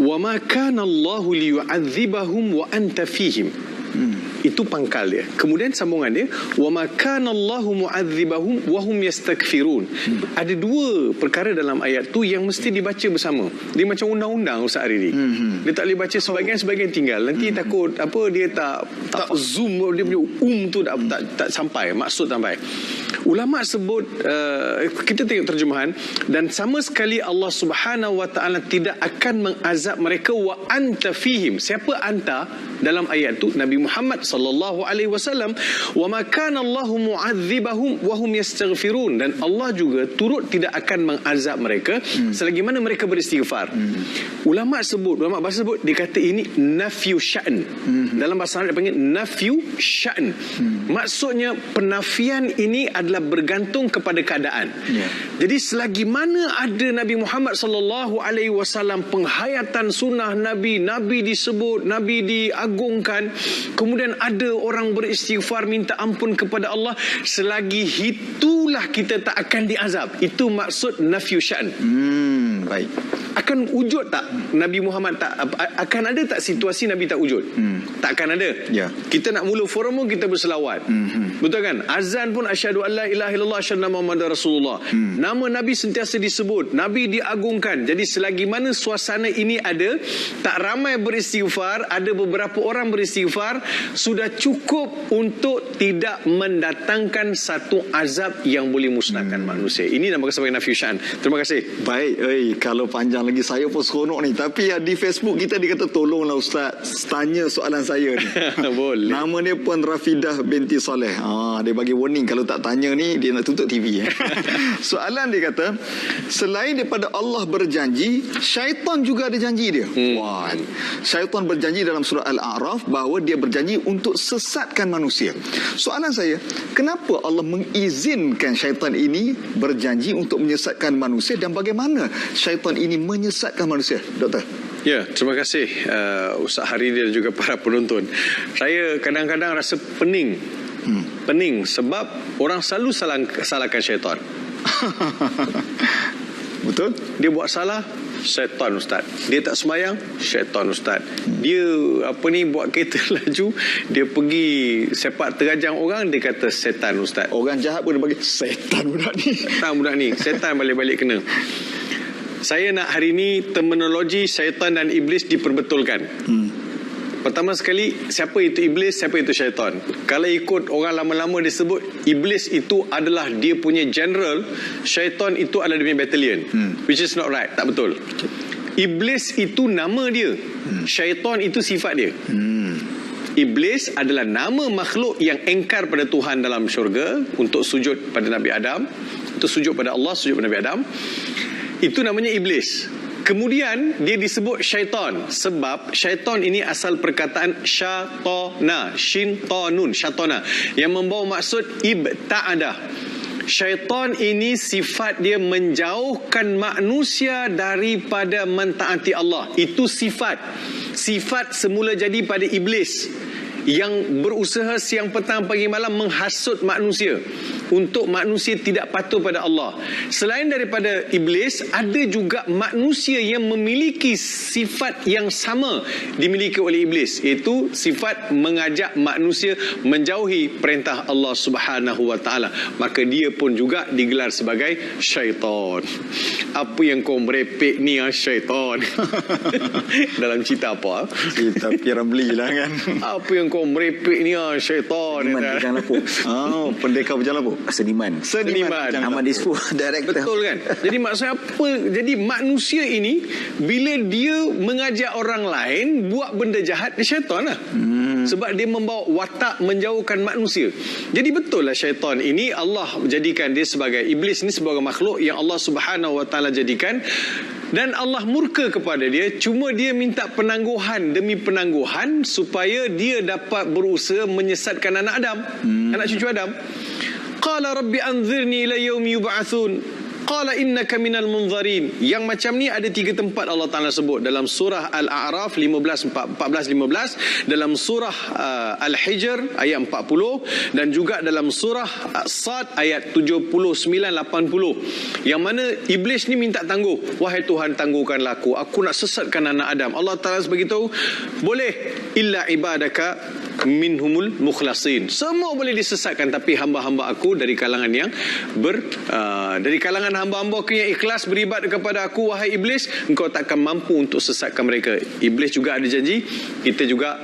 Wa ma kana Allahu liyu'adzibahum wa anta fihim. Itu pangkal dia. Kemudian sambungan dia, wa ma kana Allahu mu'adzibahum wa hum yastakfirun. Ada dua perkara dalam ayat tu yang mesti dibaca bersama. Dia macam undang-undang Ustaz Hariri. Dia tak boleh baca sebahagian tinggal. Nanti takut dia tak zoom, dia punya tu tak sampai, maksud sampai. Ulama sebut, kita tengok terjemahan, dan sama sekali Allah Subhanahu Wa Taala tidak akan mengazab mereka wa anta fihim. Siapa anta dalam ayat tu? Nabi Muhammad sallallahu alaihi wasallam. Wa ma kana Allahu mu'adzibahum wa hum yastaghfirun. Dan Allah juga turut tidak akan mengazab mereka selagi mana mereka beristighfar. Ulama bahasa sebut, dikata ini nafyu sya'n. Dalam bahasa Arab dipanggil nafyu sya'n. Maksudnya penafian ini adalah bergantung kepada keadaan. Jadi selagi mana ada Nabi Muhammad sallallahu alaihi wasallam, penghayatan sunnah Nabi disebut, Nabi diagungkan, kemudian ada orang beristighfar minta ampun kepada Allah, selagi itulah kita tak akan diazab. Itu maksud nafyu sya'n. Baik. Akan wujud tak Nabi Muhammad tak, akan ada tak situasi Nabi tak wujud? Tak akan ada. Kita nak mula forum pun kita berselawat. Betul kan? Azan pun asyhadu an la ilaha illallah asyhadu anna Muhammadar Rasulullah. Nama Nabi sentiasa disebut, Nabi diagungkan. Jadi selagi mana suasana ini ada, tak ramai beristighfar, ada beberapa orang beristighfar, sudah cukup untuk tidak mendatangkan satu azab yang boleh musnahkan manusia. Ini nama sebagai nafyu sya'n. Terima kasih. Baik, kalau panjang lagi saya pun seronok ni. Tapi di Facebook kita dia kata, tolonglah Ustaz tanya soalan saya ni. Boleh. Nama dia pun Rafidah binti Saleh. Dia bagi warning kalau tak tanya ni dia nak tutup TV. Soalan dia kata, selain daripada Allah berjanji, syaitan juga ada janji dia. Syaitan berjanji dalam surah Al-A'raf bahawa dia berjanji untuk sesatkan manusia. Soalan saya, kenapa Allah mengizinkan syaitan ini berjanji untuk menyesatkan manusia, dan bagaimana syaitan ini menyesatkan manusia, doktor? Ya, terima kasih Ustaz Hariri dan juga para penonton. Saya kadang-kadang rasa pening sebab orang selalu salahkan syaitan. Betul? Dia buat salah, syaitan Ustaz. Dia tak sembahyang, syaitan Ustaz. Dia buat kereta laju, dia pergi sepak terajang orang, dia kata setan Ustaz. Orang jahat pun dia bagi setan budak ni. Setan balik-balik kena. Saya nak hari ini terminologi syaitan dan iblis diperbetulkan. Pertama sekali, siapa itu iblis, siapa itu syaitan? Kalau ikut orang lama-lama disebut, iblis itu adalah dia punya general, syaitan itu adalah dia punya battalion. Which is not right, tak betul. Iblis itu nama dia, syaitan itu sifat dia. Iblis adalah nama makhluk yang engkar pada Tuhan dalam syurga untuk sujud pada Nabi Adam, untuk sujud pada Allah, sujud pada Nabi Adam. Itu namanya iblis. Kemudian dia disebut syaitan sebab syaitan ini asal perkataan syatana, shin ta nun, syatana, yang membawa maksud ibta'adah. Syaitan ini sifat dia menjauhkan manusia daripada mentaati Allah. Itu sifat. Sifat semula jadi pada iblis yang berusaha siang petang pagi malam menghasut manusia untuk manusia tidak patuh pada Allah. Selain daripada iblis, ada juga manusia yang memiliki sifat yang sama dimiliki oleh iblis, iaitu sifat mengajak manusia menjauhi perintah Allah Subhanahu wa taala. Maka dia pun juga digelar sebagai syaitan. Apa yang kau merepek ni syaitan? Dalam cerita apa? Cerita P.Ramlee lah kan. Apa yang kau merepek ni syaitan? Seniman Bujang Lapuk. Pendekar Bujang Lapuk. Seniman Ahmad Disfu, director. Betul kan? Jadi maksudnya apa? Jadi manusia ini bila dia mengajak orang lain buat benda jahat, dia syaitan lah. Sebab dia membawa watak menjauhkan manusia. Jadi betul lah syaitan ini Allah jadikan dia sebagai iblis ni sebagai makhluk yang Allah Subhanahu wa taala jadikan, dan Allah murka kepada dia. Cuma dia minta penangguhan demi penangguhan supaya dia dapat berusaha menyesatkan anak Adam, anak cucu Adam. Qala rabbi anzirni ila yaumi yub'atsun. Qala innaka minal munzarin. Yang macam ni ada 3 tempat Allah Ta'ala sebut. Dalam surah Al-A'raf 14-15, dalam surah Al-Hijr ayat 40, dan juga dalam surah Sad ayat 79-80. Yang mana iblis ni minta tangguh. Wahai Tuhan, tangguhkanlah aku nak sesatkan anak Adam. Allah Ta'ala beritahu, boleh, illa ibadaka minhumul mukhlasin. Semua boleh disesatkan, tapi hamba-hamba aku dari kalangan yang dari kalangan hamba-hamba aku yang ikhlas beribadat kepada aku, wahai iblis, engkau takkan mampu untuk sesatkan mereka. Iblis juga ada janji. Kita juga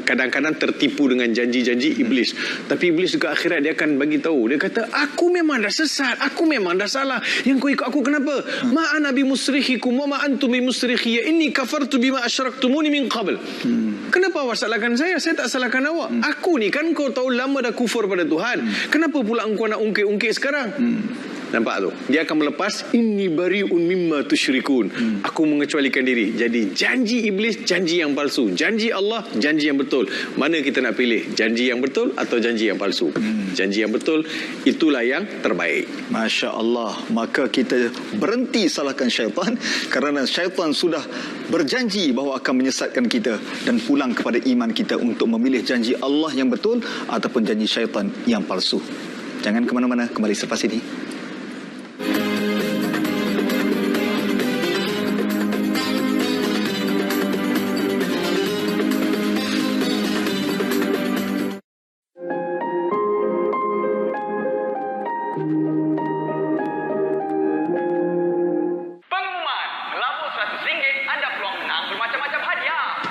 kadang-kadang tertipu dengan janji-janji iblis. Tapi iblis juga akhirat dia akan bagi tahu. Dia kata, aku memang dah sesat, aku memang dah salah. Yang kau ikut aku kenapa? Ma ana bimusrikhikum wa ma antum bimusrikhiya inni kafartu bima asyraktumuni min qabl. Kenapa awak salahkan saya? Saya tak salahkan awak. Aku ni kan kau tahu lama dah kufur pada Tuhan. Kenapa pula engkau nak ungkit-ungkit sekarang? Nampak tu? Dia akan melepas inni bari'un mimma tusyrikun. Aku mengecualikan diri. Jadi janji iblis, janji yang palsu. Janji Allah, janji yang betul. Mana kita nak pilih? Janji yang betul atau janji yang palsu? Janji yang betul, itulah yang terbaik. Masya Allah. Maka kita berhenti salahkan syaitan, kerana syaitan sudah berjanji bahawa akan menyesatkan kita, dan pulang kepada iman kita untuk memilih janji Allah yang betul ataupun janji syaitan yang palsu. Jangan ke mana-mana, kembali selepas ini.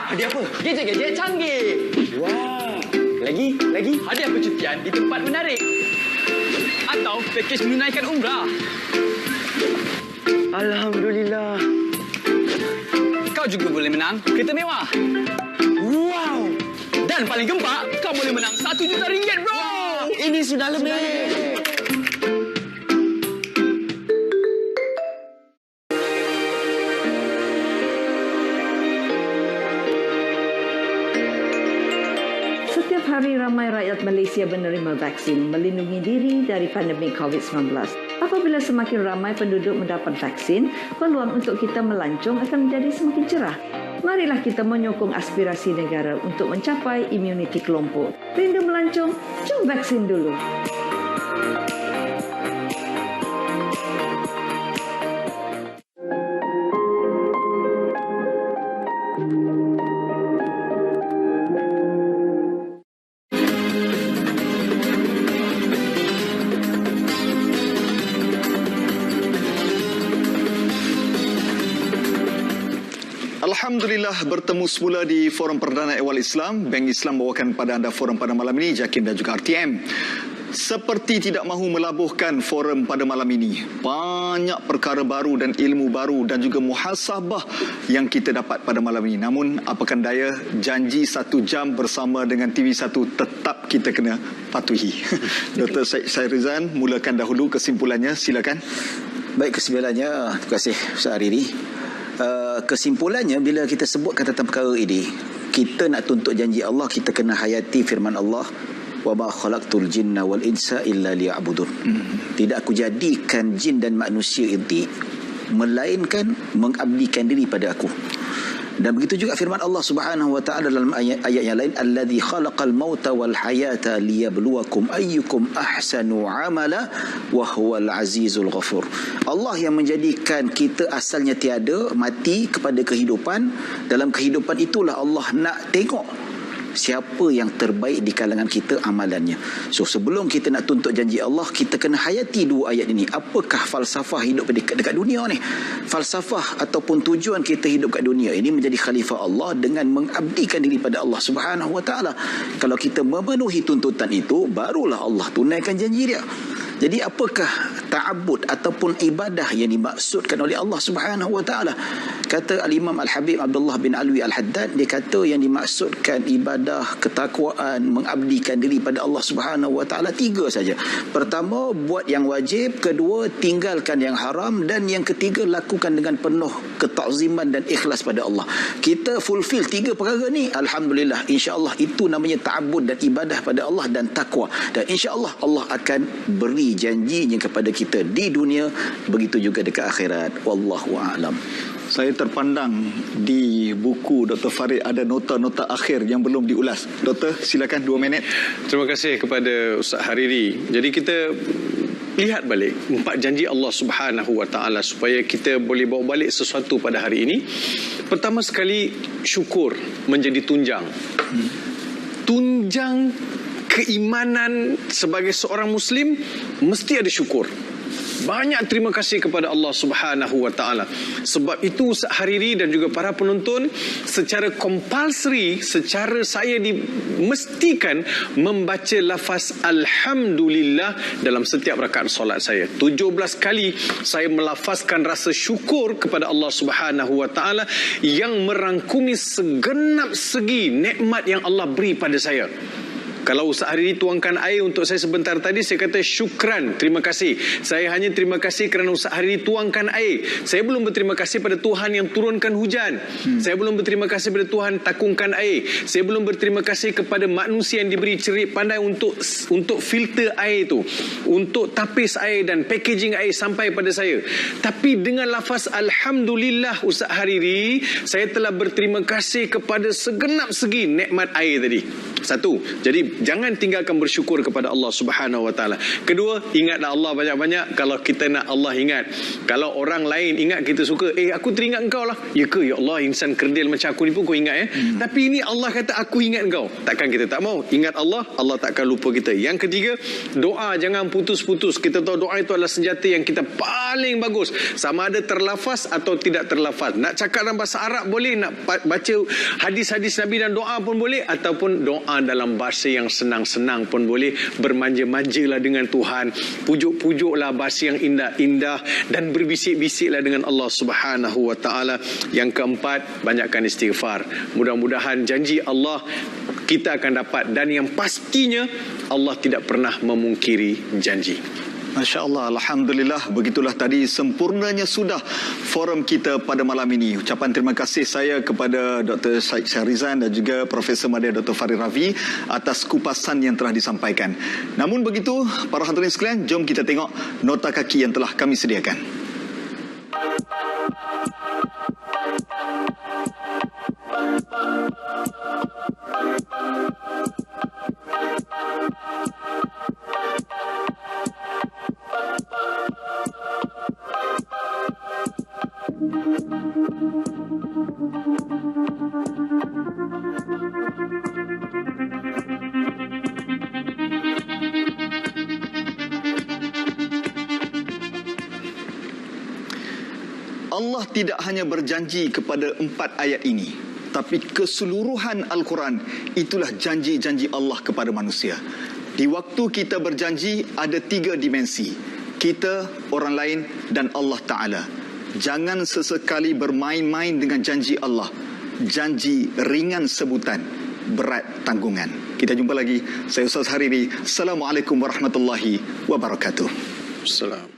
Hadiah apa? Gadget-gadget canggih. Wah. Lagi hadiah percutian di tempat menarik. Atau pakej menunaikan umrah. Alhamdulillah. Kau juga boleh menang kereta mewah. Wow. Dan paling gempak, kau boleh menang RM1 juta, bro. Wow. Ini sudah lebih. Setiap hari ramai rakyat Malaysia menerima vaksin melindungi diri dari pandemik COVID-19. Apabila semakin ramai penduduk mendapat vaksin, peluang untuk kita melancong akan menjadi semakin cerah. Marilah kita menyokong aspirasi negara untuk mencapai imuniti kelompok. Rindu melancong? Jom vaksin dulu. Alhamdulillah, bertemu semula di Forum Perdana Ehwal Islam. Bank Islam bawakan pada anda forum pada malam ini, JAKIM dan juga RTM. Seperti tidak mahu melabuhkan forum pada malam ini, banyak perkara baru dan ilmu baru dan juga muhasabah yang kita dapat pada malam ini. Namun apakan daya, janji 1 jam bersama dengan TV1 tetap kita kena patuhi. Dr. Syed Rizan, mulakan dahulu kesimpulannya, silakan. Baik, kesimpulannya, terima kasih Ustaz Hariri. Kesimpulannya, bila kita sebutkan tentang perkara ini, kita nak tuntut janji Allah, kita kena hayati firman Allah, wa ma khalaqtul jinna wal insa illa liya'budun. Tidak aku jadikan jin dan manusia ini melainkan mengabdikan diri pada aku. Dan begitu juga firman Allah Subhanahu wa taala dalam ayat yang lain, allazi khalaqal mauta wal hayata liyabluwakum ayyukum ahsanu amala wa huwal azizul ghafur. Allah yang menjadikan kita asalnya tiada, mati kepada kehidupan. Dalam kehidupan itulah Allah nak tengok siapa yang terbaik di kalangan kita amalannya. So sebelum kita nak tuntut janji Allah, kita kena hayati dua ayat ini. Apakah falsafah hidup dekat dunia ni? Falsafah ataupun tujuan kita hidup kat dunia ini menjadi khalifah Allah dengan mengabdikan diri pada Allah Subhanahu wa taala. Kalau kita memenuhi tuntutan itu, barulah Allah tunaikan janji dia. Jadi apakah ta'abbud ataupun ibadah yang dimaksudkan oleh Allah Subhanahu wa taala? Kata Al-Imam Al-Habib Abdullah bin Alwi Al-Haddad, dia kata yang dimaksudkan ibadah, ketakwaan, mengabdikan diri pada Allah Subhanahu wa taala 3 saja. Pertama, buat yang wajib, kedua, tinggalkan yang haram, dan yang ketiga, lakukan dengan penuh ketakziman dan ikhlas pada Allah. Kita fulfill 3 perkara ni, alhamdulillah, insya-Allah itu namanya ta'abbud dan ibadah pada Allah dan takwa. Dan insya-Allah Allah akan beri janjinya kepada kita di dunia, begitu juga dekat akhirat. Wallahu a'lam. Saya terpandang di buku Dr. Farid ada nota-nota akhir yang belum diulas. Doktor, silakan 2 minit. Terima kasih kepada Ustaz Hariri. Jadi kita lihat balik 4 janji Allah Subhanahu wa taala supaya kita boleh bawa balik sesuatu pada hari ini. Pertama sekali, syukur menjadi tunjang. Tunjang keimanan sebagai seorang Muslim mesti ada syukur. Banyak terima kasih kepada Allah Subhanahu wa taala. Sebab itu Ustaz Hariri dan juga para penonton, secara compulsory, secara saya dimestikan membaca lafaz alhamdulillah dalam setiap rakaat solat saya. 17 kali saya melafazkan rasa syukur kepada Allah Subhanahu wa taala yang merangkumi segenap segi nikmat yang Allah beri pada saya. Kalau Ustaz Hariri tuangkan air untuk saya sebentar tadi, saya kata syukran, terima kasih. Saya hanya terima kasih kerana Ustaz Hariri tuangkan air. Saya belum berterima kasih pada Tuhan yang turunkan hujan. Saya belum berterima kasih pada Tuhan takungkan air. Saya belum berterima kasih kepada manusia yang diberi cerik pandai untuk filter air itu, untuk tapis air dan packaging air sampai pada saya. Tapi dengan lafaz alhamdulillah Ustaz Hariri, saya telah berterima kasih kepada segenap segi nikmat air tadi. Satu, jadi jangan tinggalkan bersyukur kepada Allah Subhanahu wa taala. Kedua, ingatlah Allah banyak-banyak. Kalau kita nak Allah ingat, kalau orang lain ingat kita suka, aku teringat engkau lah. Ya ke? Ya Allah, insan kerdil macam aku ni pun kau ingat Tapi ini Allah kata aku ingat engkau. Takkan kita tak mau ingat Allah, Allah takkan lupa kita. Yang ketiga, doa jangan putus-putus. Kita tahu doa itu adalah senjata yang kita paling bagus. Sama ada terlafaz atau tidak terlafaz. Nak cakap dalam bahasa Arab boleh, nak baca hadis-hadis Nabi dan doa pun boleh, ataupun doa dalam bahasa yang senang-senang pun boleh. Bermanja-manjalah dengan Tuhan, pujuk-pujuklah bahasa yang indah-indah, dan berbisik-bisiklah dengan Allah Subhanahu wa taala. Yang keempat, banyakkan istighfar. Mudah-mudahan janji Allah kita akan dapat, dan yang pastinya Allah tidak pernah memungkiri janji. Masya Allah, alhamdulillah, begitulah tadi sempurnanya sudah forum kita pada malam ini. Ucapan terima kasih saya kepada Dr. Syed Shahrizan dan juga Profesor Madya Dr. Farid Ravi atas kupasan yang telah disampaikan. Namun begitu, para hadirin sekalian, jom kita tengok nota kaki yang telah kami sediakan. Allah tidak hanya berjanji kepada 4 ayat ini, tapi keseluruhan Al-Quran itulah janji-janji Allah kepada manusia. Di waktu kita berjanji ada 3 dimensi: kita, orang lain dan Allah Ta'ala. Jangan sesekali bermain-main dengan janji Allah. Janji ringan sebutan, berat tanggungan. Kita jumpa lagi. Saya Ustaz Hariri. Assalamualaikum warahmatullahi wabarakatuh. Assalam.